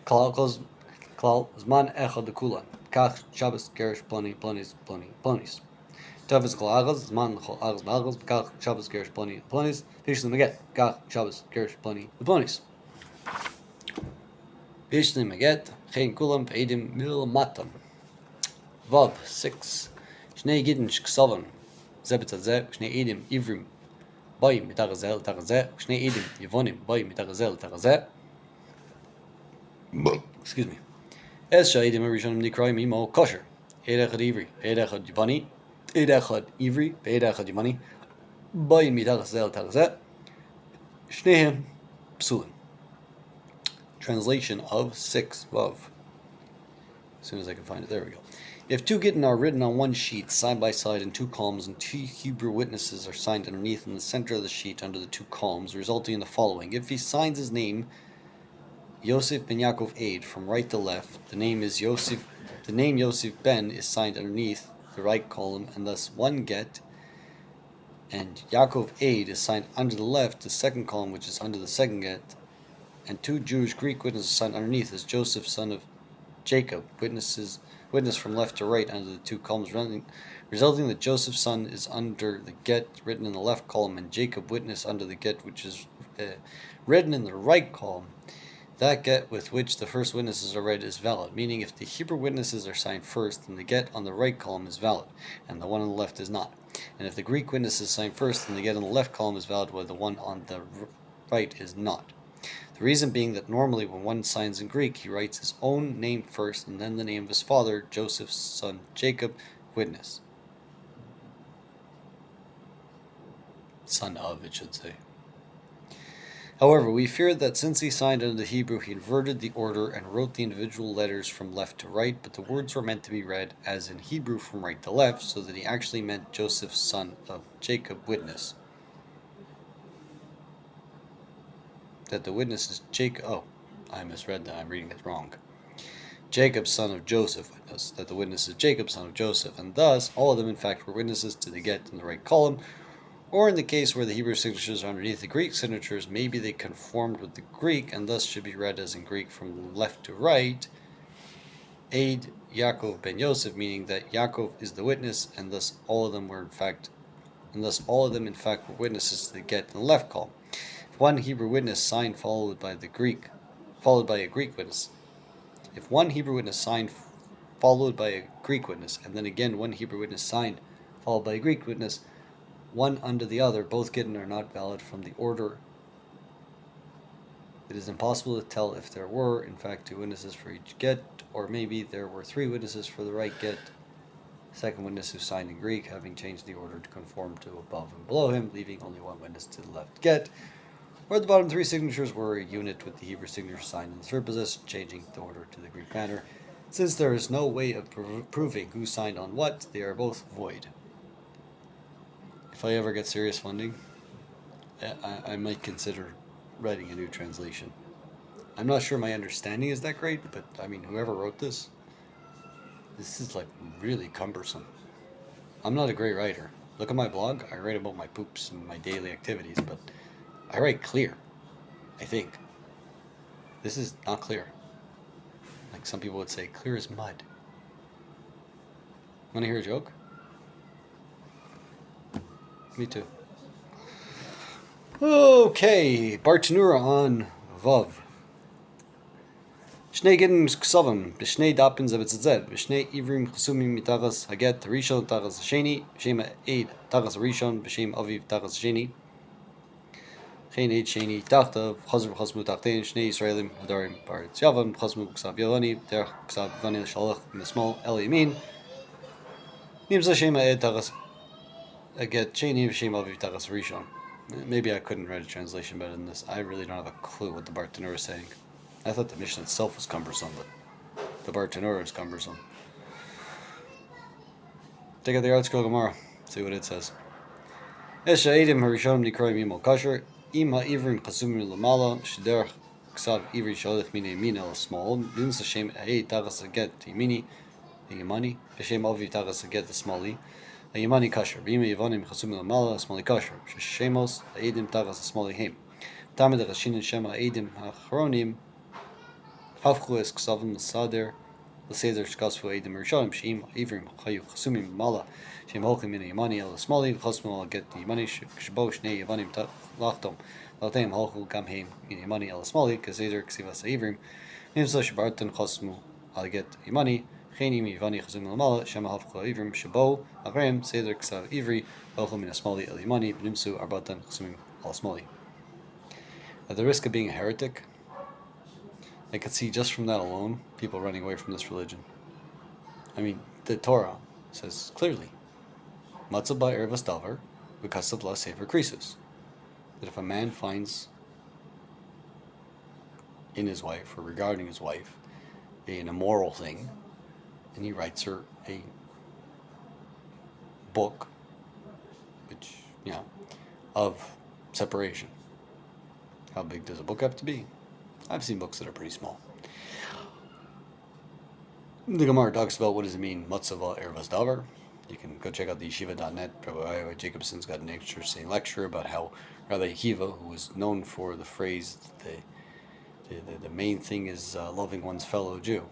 Klal Zman Echad the Kulan. Kach Shabbos Gerish Plani Planis Plani Planis. Tavis Klal Agaz Zman Chol Agaz Balgaz. Kach Shabbos Gerish Plani Planis. Fish them again. Kach Shabbos Gerish Plani Planis. Fish them again. Chain Kulam Edim Mil Matam. Vav 6. Shnei Gidin Shksavan. Zebet Zeh. Shnei Edim Ivrim. Boy mitagazel tagazeh. Shnei Edim Yivonim. Boy mitagazel tagazeh. Excuse me. Es Sha'idim Arishonim Nikrai Mimo Kosher. Eid Echad Ivri. Eid Echad Yivani. Eid Echad Ivri. Eid Echad Yivani. Boy mitagazel tagazeh. Shneim Psulim. Translation of 6 Vav. As soon as I can find it. There we go. If two Gittin are written on one sheet, side by side in two columns, and two Hebrew witnesses are signed underneath in the center of the sheet under the two columns, resulting in the following. If he signs his name, Yosef ben Yaakov Aid, from right to left, the name Yosef ben is signed underneath the right column, and thus one get, and Yaakov Aid is signed under the left, the second column, which is under the second get, and two Jewish Greek witnesses signed underneath as Joseph, son of Jacob, witness from left to right under the two columns, resulting that Joseph's son is under the get written in the left column, and Jacob witness under the get which is written in the right column. That get with which the first witnesses are read is valid, meaning if the Hebrew witnesses are signed first, then the get on the right column is valid, and the one on the left is not. And if the Greek witnesses sign first, then the get on the left column is valid, while the one on the right is not. The reason being that normally when one signs in Greek, he writes his own name first and then the name of his father, Joseph's son Jacob, witness. Son of, it should say. However, we fear that since he signed under the Hebrew, he inverted the order and wrote the individual letters from left to right, but the words were meant to be read as in Hebrew from right to left, so that he actually meant Joseph's son of Jacob, witness. That the witness is Jacob. Oh, I misread that. I'm reading it wrong. Jacob, son of Joseph, witness. That the witness is Jacob, son of Joseph, and thus all of them, in fact, were witnesses to the get in the right column. Or in the case where the Hebrew signatures are underneath the Greek signatures, maybe they conformed with the Greek and thus should be read as in Greek from left to right. Aid Yaakov ben Yosef, meaning that Yaakov is the witness, and thus all of them were in fact were witnesses to the get in the left column. If one Hebrew witness signed followed by a Greek witness. If one Hebrew witness signed followed by a Greek witness, and then again one Hebrew witness signed followed by a Greek witness, one under the other, both Gittin are not valid from the order. It is impossible to tell if there were, in fact, two witnesses for each get, or maybe there were three witnesses for the right get, second witness who signed in Greek, having changed the order to conform to above and below him, leaving only one witness to the left get, or the bottom three signatures were a unit with the Hebrew signature signed in the third position, changing the order to the Greek manner. Since there is no way of proving who signed on what, they are both void. If I ever get serious funding, I might consider writing a new translation. I'm not sure my understanding is that great, but I mean, whoever wrote this is like really cumbersome. I'm not a great writer. Look at my blog. I write about my poops and my daily activities, but I write clear, I think. This is not clear. Like some people would say, clear as mud. Want to hear a joke? Me too. Okay, Bartanura on Vav. Shnei Gittin Ksavim, B'shnei Dapin Zebetzezed, B'shnei Ivrim Chesumim Mitagas Haget Rishon Tagas Sheni, B'shem Eid Tagas Rishon, B'shem Aviv Tagas Sheni. chen eit sheni tachtav chazar v'chasmu tachtein shnei Yisraelim hadarim baretz yavam chasmu k'sav yavani derech k'sav yavani l'shalach mismol el yamin nimza shema ed tachas get sheni v'shema aviv tachas rishon. Maybe I couldn't write a translation better than this. I really don't have a clue what the Bartanura is saying. I thought the mission itself was cumbersome, but the Bartanura is cumbersome. Take out the article Gemara, see what it says. Es ha'edim harishonim nikroim imo kasher, im ha'ivrim chasumim l'mala, shederach ksav ivri sholech min yamin el small, b'im s'ashem ha'ed tachas haget yimini, yimani, v'shem aviv tachas haget the smali, Yimani kasher, v'im yevonim chasumim l'mala, smali kasher, sheshemos ha'edim tachas smali heim. Tamid ha'chashinin shema ha'edim ha'achronim, hafchu es ksavim l'sader, l'seder shkasfu ha'edim harishonim, she'im ha'ivrim chayu chasumim l'mala, she'im holchim min yimani el smali, v'chasumim al get yimani, shbo shnei yevonim lachtom, l'teim holchu gam heim min yimani el smali, k'seder ksivas ha'ivrim, nimsa shebartan chasmu al get yimani, Cheni mivani chazum l'mala shema hafcha ivrim shabo agrem seder ksav ivri v'ochel min asmali el yimani v'nimsu arbatan chazumim al smali. At the risk of being a heretic, I could see just from that alone people running away from this religion. I mean, the Torah says clearly, matzah ba'ervas davar v'kasav la sefer krisus, that if a man finds in his wife or regarding his wife an immoral thing, and he writes her a book, which, of separation. How big does a book have to be? I've seen books that are pretty small. The Gemara talks about what does it mean, matzava ervas davar. You can go check out the yeshiva.net. Rabbi Jacobson's got an interesting lecture about how Rabbi Akiva, who was known for the phrase, the main thing is loving one's fellow Jew.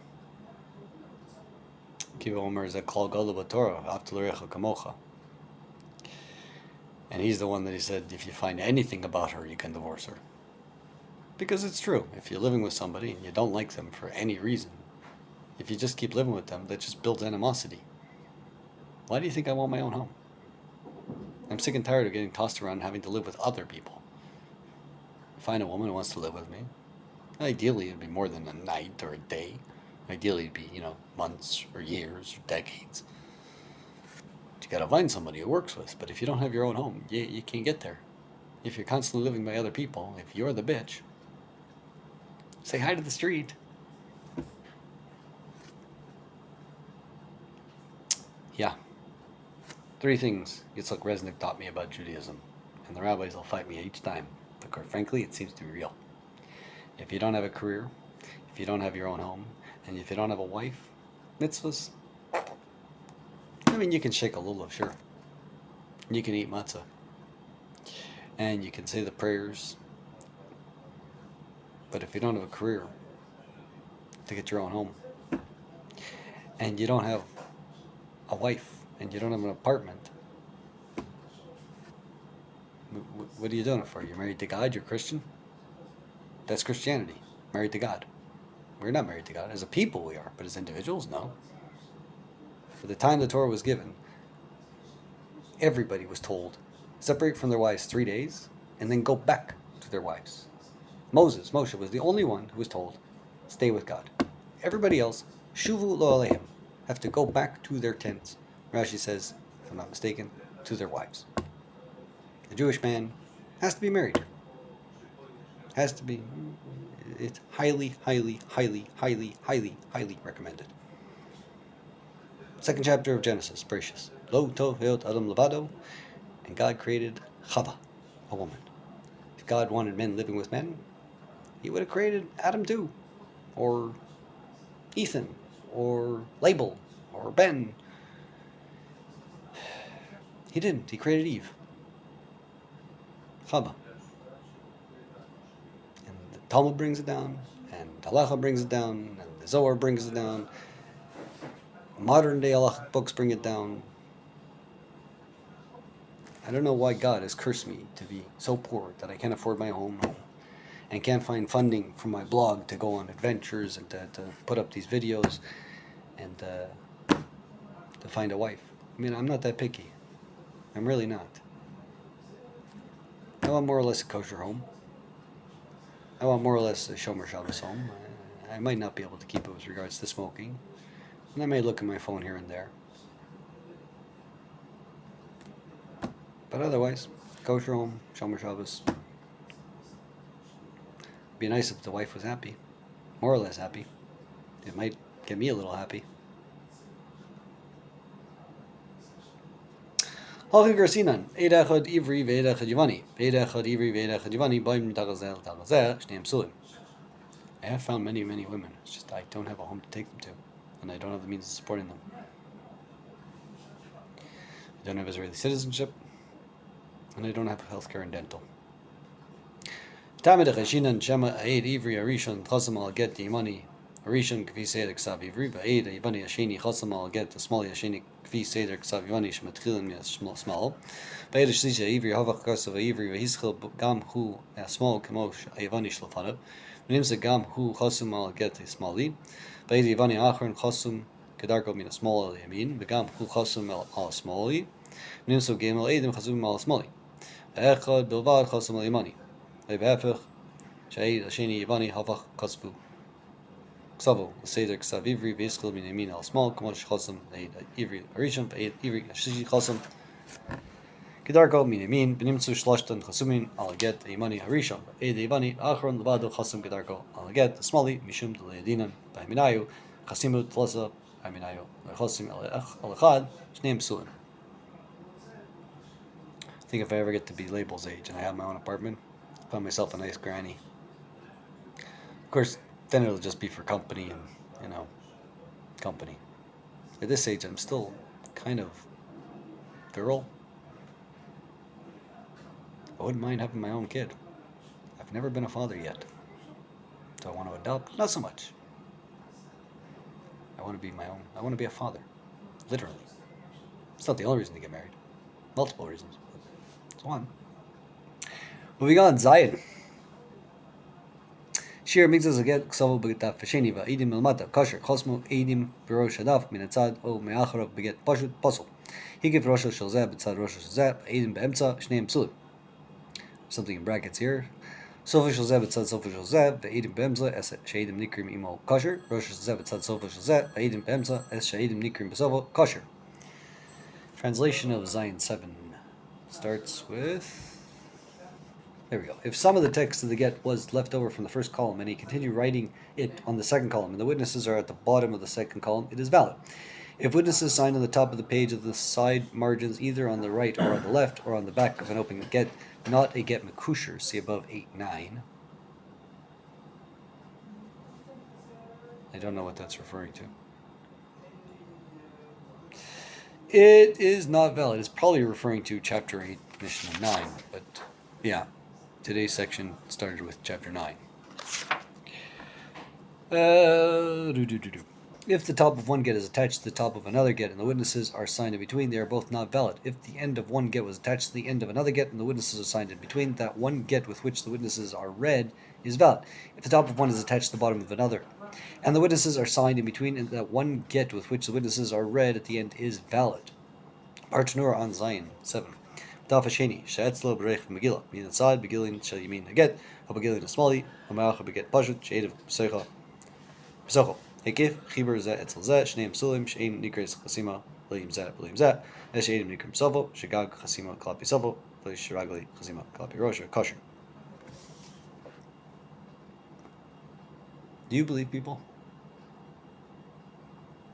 Kiva Omer is a Klal Gadol b'Torah, Avta l'recha kamocha. And he's the one that he said, if you find anything about her, you can divorce her. Because it's true. If you're living with somebody and you don't like them for any reason, if you just keep living with them, that just builds animosity. Why do you think I want my own home? I'm sick and tired of getting tossed around and having to live with other people. Find a woman who wants to live with me. Ideally, it'd be more than a night or a day. Ideally, it'd be, months or years or decades. You gotta find somebody who works with. But if you don't have your own home, you can't get there. If you're constantly living by other people, if you're the bitch, say hi to the street. Yeah. 3 things Yitzhak Resnick taught me about Judaism. And the rabbis will fight me each time. But quite frankly, it seems to be real. If you don't have a career, if you don't have your own home, and if you don't have a wife, mitzvahs, I mean, you can shake a lulav, sure. You can eat matzah. And you can say the prayers. But if you don't have a career to get your own home, and you don't have a wife, and you don't have an apartment, what are you doing it for? You're married to God? You're Christian? That's Christianity. Married to God. We're not married to God. As a people we are, but as individuals, no. At the time the Torah was given, everybody was told, separate from their wives 3 days, and then go back to their wives. Moshe was the only one who was told, stay with God. Everybody else, shuvu lo aleihim, have to go back to their tents. Rashi says, if I'm not mistaken, to their wives. A Jewish man has to be married. Has to be. It's highly, highly, highly, highly, highly, highly recommended. 2nd chapter of Genesis, Bereshis. Lo tov heot adam levado, and God created Chava, a woman. If God wanted men living with men, He would have created Adam too, or Ethan, or Label, or Ben. He didn't. He created Eve, Chava. Talmud brings it down, and Halacha brings it down, and the Zohar brings it down. Modern day Halachic books bring it down. I don't know why God has cursed me to be so poor that I can't afford my own home and can't find funding for my blog to go on adventures and to put up these videos and to find a wife. I mean, I'm not that picky. I'm really not. want more or less a kosher home. I want more or less a Shomer Shabbos home. I might not be able to keep it with regards to smoking. And I may look at my phone here and there. But otherwise, kosher home, Shomer Shabbos. Be nice if the wife was happy. More or less happy. It might get me a little happy. Halchi Garsinan, Eid Echad Ivri Ve'Eid Echad Yavani. Eid Echad Ivri Ve'Eid Echad Yavani, Baim Tagazel Tagazeh, Shneim Sulim. I have found many, many women. It's just I don't have a home to take them to. And I don't have the means of supporting them. I don't have Israeli citizenship. And I don't have healthcare and dental. Tamid Chashinan Shema Eid Ivri Arishon Chasam Al Get Yimani Arishon Kvi Seder Ksav Ivri Ve'Eid Yivani Asheni Chasam Al Get the Small Asheni Kvi Seder Ksav Yivani Shmatchilin Mi Small Ve'Eid Shlisha Ivri Havach Kasav Ivri Ve'Hischel Gam Hu Small Kamosh Yivani Shlafanav Venimsa Gam Hu Chasam Al Get Smali Ve'Eid Yivani Achron Chasam Kedarko Min Small Al Yamin Ve'Gam Hu Chasam Al Smali Venimsa Gam Al Eidim Chasam Al Smali Echad Bilvad Chasam Al Yimani Ve'Befech Sha'id Asheni Yivani Havach Kasvu Ksavo Seder Ksav Ivri Ve'Hischel Min Yamin Al Small Kamosh Chasam Eid Ivri Arishon Ve'Eid Ivri Shishi Chasam Kedarko Min Yamin Benimtsu Shlashtan Chasumin Al Get Yimani Harishon Eid Yivani Achron Levado Chasam Kedarko Al Get Smali Mishum Delayadinan Baiminayu Chasimu Tlasa Baiminayu Chasim Al Echad Shneim Psulim. I think if I ever get to be Label's age and I have my own apartment, I'll find myself a nice granny. Of course, then it'll just be for company and, company. At this age, I'm still kind of virile. I wouldn't mind having my own kid. I've never been a father yet. Do I want to adopt? Not so much. I want to be my own. I want to be a father. Literally. It's not the only reason to get married. Multiple reasons. It's one. Moving on, Zion. Shir mixes again Ksavo Begetaf Fasheni Va Edim Milmata Kasher Chosmo Edim Birosh Hadaf Minatzad O Meacharav Beget Pashut Puzzle. He gave Rosh Shalzeh Betzad Rosh Shalzeh Edim Beemtza Shneim Psulim. Something in brackets here. Sofa Shalzeh Betzad Sofa Shalzeh Edim Beemtza Es Shaedim Nikrim Imo Kasher Rosh Shalzeh Betzad Sofa Shalzeh Edim Beemtza Es Shaedim Nikrim Besovo Kasher. Translation of Zion 7 starts with. There we go. If some of the text of the get was left over from the first column and he continued writing it on the second column and the witnesses are at the bottom of the second column, it is valid. If witnesses signed on the top of the page of the side margins either on the right or on the left or on the back of an open get, not a get mekusher, see above 8-9. I don't know what that's referring to. It is not valid. It's probably referring to chapter 8, Mishnah 9, but yeah. Today's section started with chapter 9. If the top of one get is attached to the top of another get and the witnesses are signed in between, they are both not valid. If the end of one get was attached to the end of another get and the witnesses are signed in between, that one get with which the witnesses are read is valid. If the top of one is attached to the bottom of another and the witnesses are signed in between, and that one get with which the witnesses are read at the end is valid. Artanura on Zion 7. Daf Hasheni, She'etzlo Berech Megillah, Min Atzad, Begilin Shel Yamin Haget, HaBegilin Asmali, HaMa'ach HaBeget Pashut, She'edav Pesocho. Hekif, Chiber Zeh Etzel Zeh, Shneim Sulim, She'eim Nikres Chasima, B'lim Zeh, B'lim Zeh, She'edim Nikrim Sovo, Shegag Chasima Klapi Sovo, Shiragli Chasima Klapi Rosha, Kosher. Do you believe people?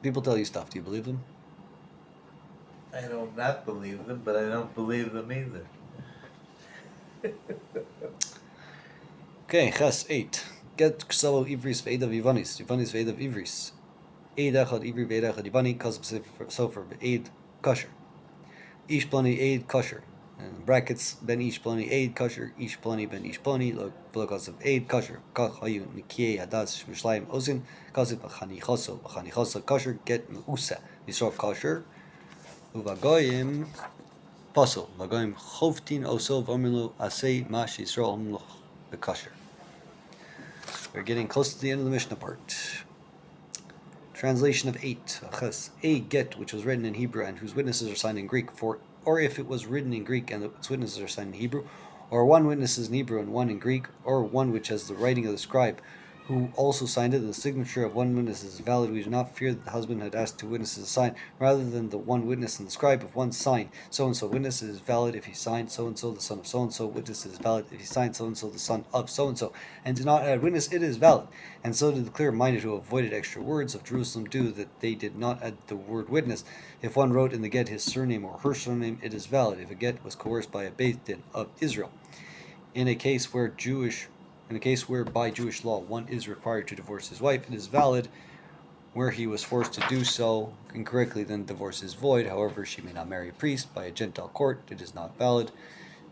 People tell you stuff, do you believe them? I don't not believe them, but I don't believe them either. Okay, Ches 8. Get Ksavo Ivris Ve'edav Yivanis, Yivanis Ve'edav Ivris. Eid Echad Ivri Ve'ed Echad Yivani, Kazav Sofer Ve'ed Kosher. Ish Plani Eid Kosher. In brackets, Ben Ish Plani Eid Kosher, Ish Plani Ben Ish Plani, V'lo Kazav Eid Kosher. Kach Hayu Nikiei Hadas Mishlayim Ozin, Kazav Chanichoso Kosher, Get Me'usa, Yisrael Kosher. Uvagoyim Pasul. Vagoyim Chovtin Oso V'omilu Asei Mash Yisrael Omloch Bekosher. We're getting close to the end of the Mishnah part. Translation of 8. A get which was written in Hebrew and whose witnesses are signed in Greek, or if it was written in Greek and its witnesses are signed in Hebrew, or one witness is in Hebrew and one in Greek, or one which has the writing of the scribe, who also signed it, and the signature of one witness is valid. We do not fear that the husband had asked two witnesses to sign, rather than the one witness and the scribe. If one signed, so-and-so witness, it is valid if he signed, so-and-so the son of so-and-so witness, it is valid if he signed, so-and-so the son of so-and-so, and do not add witness, it is valid. And so did the clear-minded who avoided extra words of Jerusalem do, that they did not add the word witness. If one wrote in the get his surname or her surname, it is valid, if a get was coerced by a Beit Din of Israel. In a case where by Jewish law one is required to divorce his wife, it is valid. Where he was forced to do so incorrectly, then divorce is void. However, she may not marry a priest by a Gentile court, it is not valid.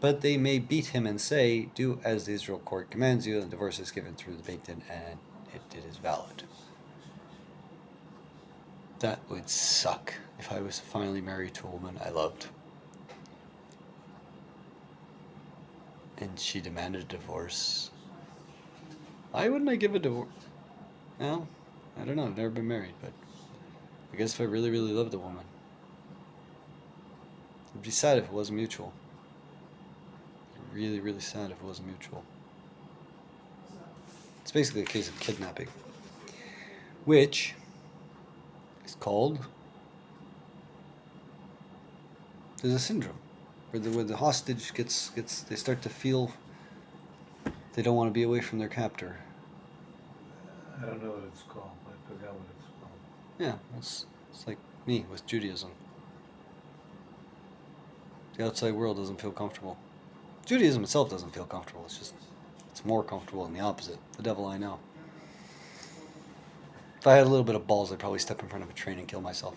But they may beat him and say, do as the Israel court commands you, and divorce is given through the Beit Din, and it is valid. That would suck if I was finally married to a woman I loved, and she demanded a divorce. Why wouldn't I give a divorce? Well, I don't know. I've never been married, but I guess if I really, really loved a woman, it'd be sad if it wasn't mutual. Really, really sad if it wasn't mutual. It's basically a case of kidnapping, which is called, there's a syndrome where the hostage gets they start to feel they don't want to be away from their captor. I don't know what it's called. I forgot what it's called. Yeah, it's like me with Judaism. The outside world doesn't feel comfortable. Judaism itself doesn't feel comfortable. It's more comfortable than the opposite. The devil I know. If I had a little bit of balls, I'd probably step in front of a train and kill myself.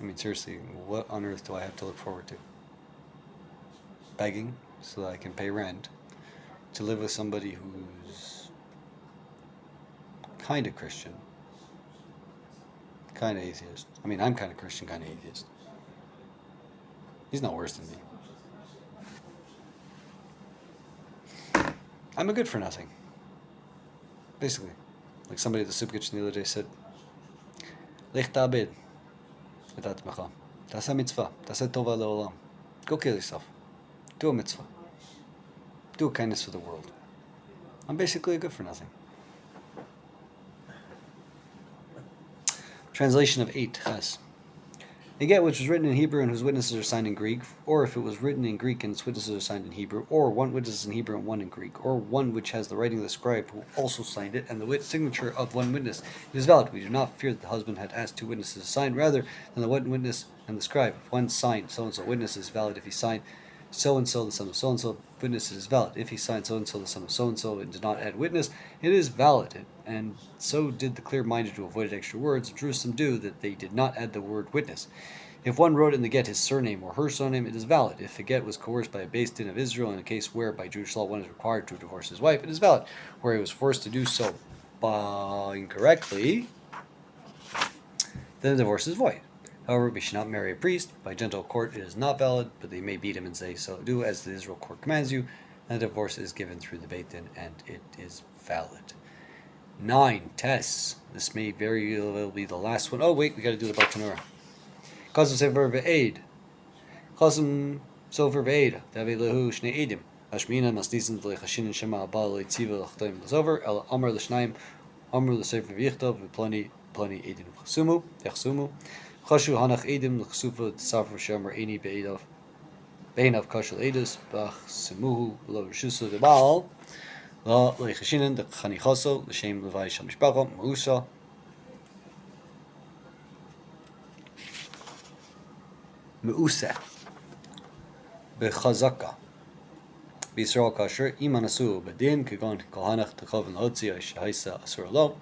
I mean, seriously, what on earth do I have to look forward to? Begging so that I can pay rent, to live with somebody who's kind of Christian, kind of atheist. I mean, I'm kind of Christian, kind of atheist. He's not worse than me. I'm a good for nothing. Basically. Like somebody at the soup kitchen the other day said, Lech ta'abed et atmecha. Ta'aseh mitzvah. Ta'aseh tova le'olam. Go kill yourself. Do a mitzvah. Do a kindness for the world. I'm basically a good for nothing. Translation of 8 Ches. A get which was written in Hebrew and whose witnesses are signed in Greek, or if it was written in Greek and its witnesses are signed in Hebrew, or one witness in Hebrew and one in Greek, or one which has the writing of the scribe who also signed it, and the signature of one witness, it is valid. We do not fear that the husband had asked two witnesses to sign, rather than the one witness and the scribe. If one signed so-and-so witness, is valid. If he signed so-and-so the son of so-and-so witness, it is valid. If he signed so-and-so the son of so-and-so and did not add witness, it is valid. And so did the clear-minded who avoided extra words of Jerusalem do, that they did not add the word witness. If one wrote in the get his surname or her surname, it is valid. If the get was coerced by a Beit Din of Israel, in a case where by Jewish law one is required to divorce his wife, it is valid. Where he was forced to do so incorrectly, then the divorce is void. However, we should not marry a priest. By Gentile court, it is not valid, but they may beat him and say, so do as the Israel court commands you, and the divorce is given through the Beit Din, and it is valid. 9 Tes. This may very well be the last one. Oh, wait, we got to do the Bartanura. Chasm Sefer Ve'ed. Chasm Sefer Ve'ed. Davi Lehu Shnei Edim. Hashmina Masnisin Lechashin Shema Abba Leitziva Lachtaim Lazover. El Amar Leshnaim. Amar Lesefer V'yichtov. Plani Edim Chasumu. Yachsumu. Chashu Hanach Edim Lechsufa Tsafer Shemer Eni Be'edav. Be'enav Kashal Edus. Bach Semuhu. Lo Rishusu Debaal. La Lechashinin De Chanichaso. L'Shem Levai Shal Mishpacha. Ma'usa. Me'useh bechazaka b'Yisrael kasher im anasu b'din kegon kohanach techov l'hotzi haisa asur lo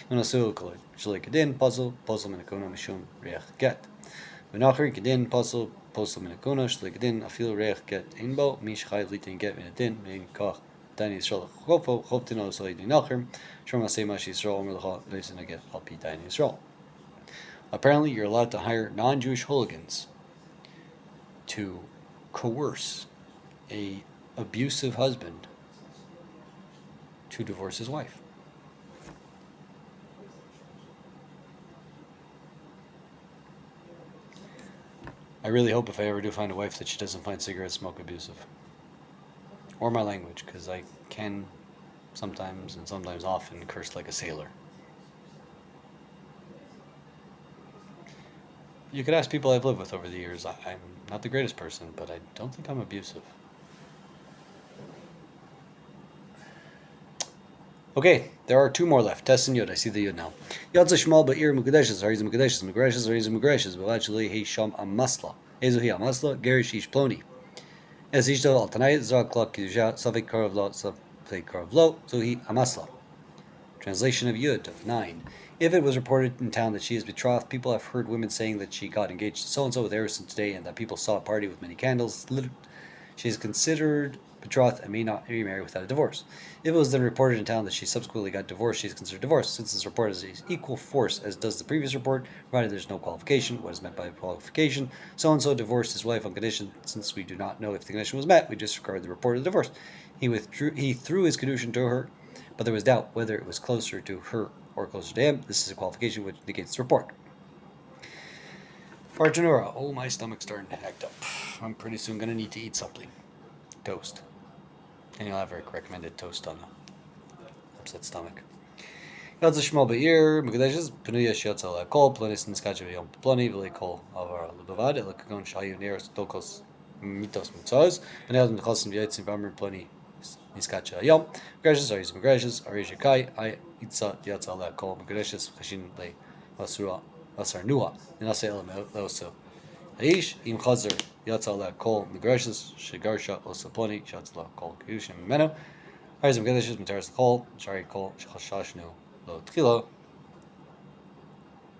im anasu shalei kedin puzzle minakona mishum reach get v'nacher kedin puzzle minakona shalei kedin afil reach get inbo mish chayv litin get minadin min kach dani Yisrael chofo choftin o salei dinacher shom asay mash Yisrael omer l'cha leisin aget al pi dani Yisrael. Apparently, you're allowed to hire non-Jewish hooligans to coerce a abusive husband to divorce his wife. I really hope if I ever do find a wife that she doesn't find cigarette smoke abusive. or my language, because I can sometimes and sometimes often curse like a sailor. You could ask people I've lived with over the years. I'm not the greatest person, but I don't think I'm abusive. Okay, there are two more left. Tess and Yud. I see the Yud now. Yad Shmal Ba'ir Mukadeshes, Hariz Mukadeshes, Mugreshes, Hariz Mugreshes, Velachli Hisham Amasla. Ezuhi Amasla, Gerish Ish Ploni. As Ishto Al Tanai, Zog Klok Kidusha, Safik Karavlo, Safik Karavlo, Zuhi Amasla. Translation of Yud of 9. If it was reported in town that she is betrothed, people have heard women saying that she got engaged to so-and-so with Harrison today, and that people saw a party with many candles. She is considered betrothed and may not remarry without a divorce. If it was then reported in town that she subsequently got divorced, she is considered divorced. Since this report has equal force as does the previous report, provided there is no qualification. What is meant by qualification? So-and-so divorced his wife on condition. Since we do not know if the condition was met, we disregard the report of the divorce. He threw his kedushin to her, but there was doubt whether it was closer to her or closer to him. This is a qualification which negates the report. Bartanura. Oh, my stomach's starting to act up. I'm pretty soon going to need to eat something. Toast. And you'll have a recommended toast on a upset stomach. Yadza Shmal Ba'ir, Mugdeshes, Penuya Shiatza Kol, Plonis Niskaja Yom Ploni, Vili Kol Avar Lubavad, Elakagon Shayu Neros Dokos Mitos Mutzos, and Adam Nicholas and Yates and Vammer Ploni Niskacha Yom, Mugreshes, Aris Mugreshes, Arisha Kai, I Itza Yatza Kol, Mugreshes, Hashin Le Vasura, Vasar Nuha, and Ase Element Loso. Aish, Im Chazer, Yatza Kol, Mugreshes, Shigarsha, Osa Ploni, Shatzla Kol, Kudushim Meno, Aris Mugreshes, Mataras Kol, Shari Kol, Shashnu. Lo tchilo.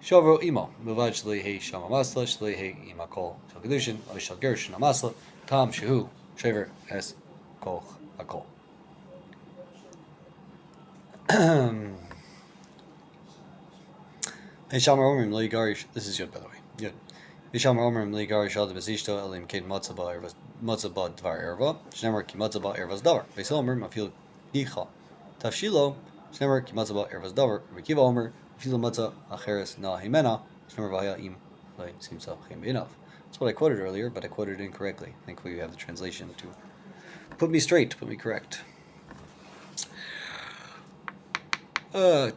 Shovro imo. Muvad shlei hei sham amasla, shlei hei imakol shal kedushin, o shal gerushin amasla, tam shehu, shaver es koch akol. Hisham Omrim li garish. This is Yud, by the way. Yud. Hisham Omrim li garish al debezishto elim kein matzah ba dvar erva. Shnemer ki matzah ba ervas davar. Beisel Omrim afil dicha. Tafshilo. Shnemer ki matzah ba ervas davar. Rekiva Omer. Afil matzah acheres na himena. Shnemer vaya im le simsa chem beinav. That's what I quoted earlier, but I quoted it incorrectly. Thankfully, we have the translation to put me straight, put me correct. 10.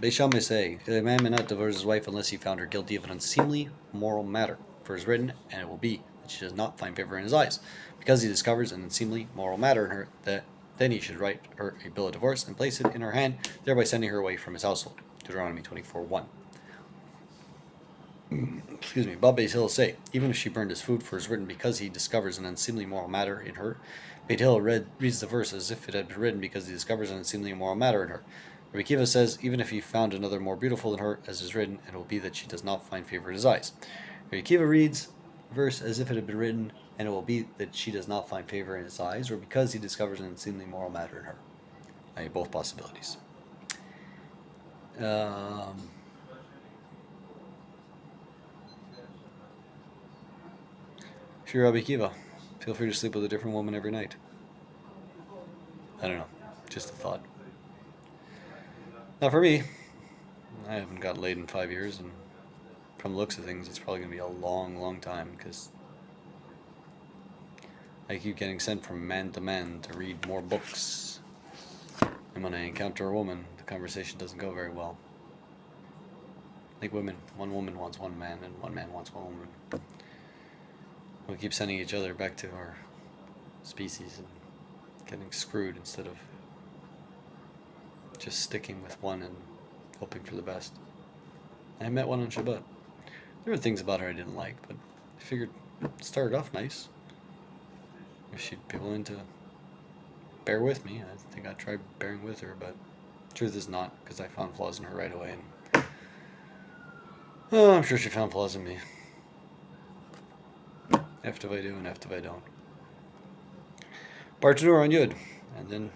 Beisham may say, a man may not divorce his wife unless he found her guilty of an unseemly moral matter. For it is written, and it will be, that she does not find favor in his eyes. Because he discovers an unseemly moral matter in her, then he should write her a bill of divorce and place it in her hand, thereby sending her away from his household. Deuteronomy 24:1. Excuse me. Bab Beis Hillel say, even if she burned his food, for it is written, because he discovers an unseemly moral matter in her. Beit Hillel reads the verse as if it had been written, because he discovers an unseemly moral matter in her. Rabbi Kiva says, even if he found another more beautiful than her, as is written, it will be that she does not find favor in his eyes. Rabbi Kiva reads the verse as if it had been written, and it will be that she does not find favor in his eyes, or because he discovers an unseemly moral matter in her. I mean, both possibilities. Sure, Rabbi Kiva, feel free to sleep with a different woman every night. I don't know, just a thought. Not for me. I haven't gotten laid in 5 years, and from the looks of things, it's probably going to be a long, long time, because I keep getting sent from man to man to read more books. And when I encounter a woman, the conversation doesn't go very well. Like women, one woman wants one man, and one man wants one woman. We keep sending each other back to our species and getting screwed instead of just sticking with one and hoping for the best. I met one on Shabbat. There were things about her I didn't like, but I figured it started off nice. If she'd be willing to bear with me, I think I'd try bearing with her, but truth is not, because I found flaws in her right away. And I'm sure she found flaws in me. If I do, and if I don't. Bartanur on Yud, and then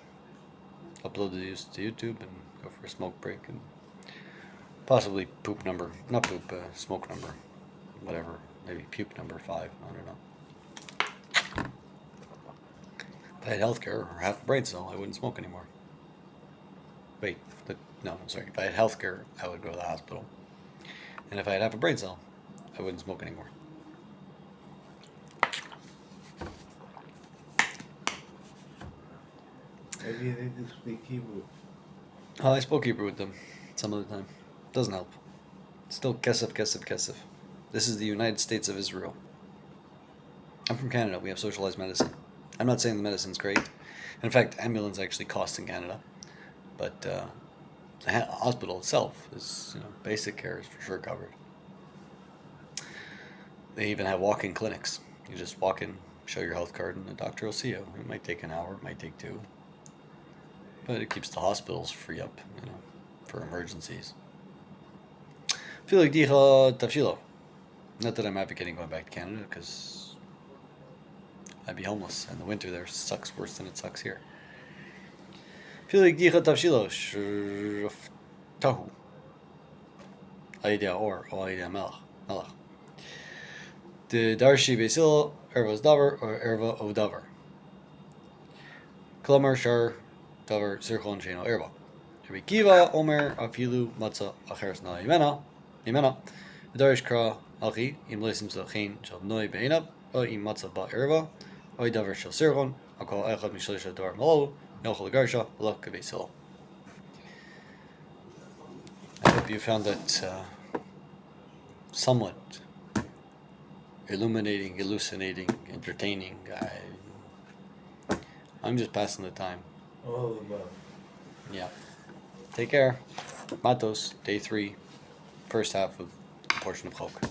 upload these to YouTube and go for a smoke break and possibly smoke number, whatever, maybe puke number 5, I don't know. If I had healthcare or half a brain cell, I wouldn't smoke anymore. Wait, I'm sorry, if I had healthcare, I would go to the hospital. And if I had half a brain cell, I wouldn't smoke anymore. Maybe you need to speak Hebrew. Oh, I spoke Hebrew with them some of the time. Doesn't help. Still kesef, kesef, kesef. This is the United States of Israel. I'm from Canada. We have socialized medicine. I'm not saying the medicine's great. In fact, ambulance actually costs in Canada. But the hospital itself is, basic care is for sure covered. They even have walk-in clinics. You just walk in, show your health card, and the doctor will see you. It might take an hour, it might take two. But it keeps the hospitals free up, for emergencies. Feel like dicha tafshilo. Not that I'm advocating going back to Canada, because I'd be homeless, and the winter there sucks worse than it sucks here. Feel like dicha tafshilo tahu. Aidea or aidea melach. The darshi besil ervas davar or erva of davar. Klamar shar davar zirchon sheno erva. Rabbi Kiva omer afilu matzah acheres na yimena. Darish kra alchi im lesim zachin shal noi beinav o im matzah ba erva o davar shal zirchon akol echad mishlisha davar malo nochol garsha lach besil. I hope you found that somewhat illuminating, elucidating, entertaining. I'm just passing the time. All of them. Yeah. Take care. Matos, day 3, first half of a portion of Chok.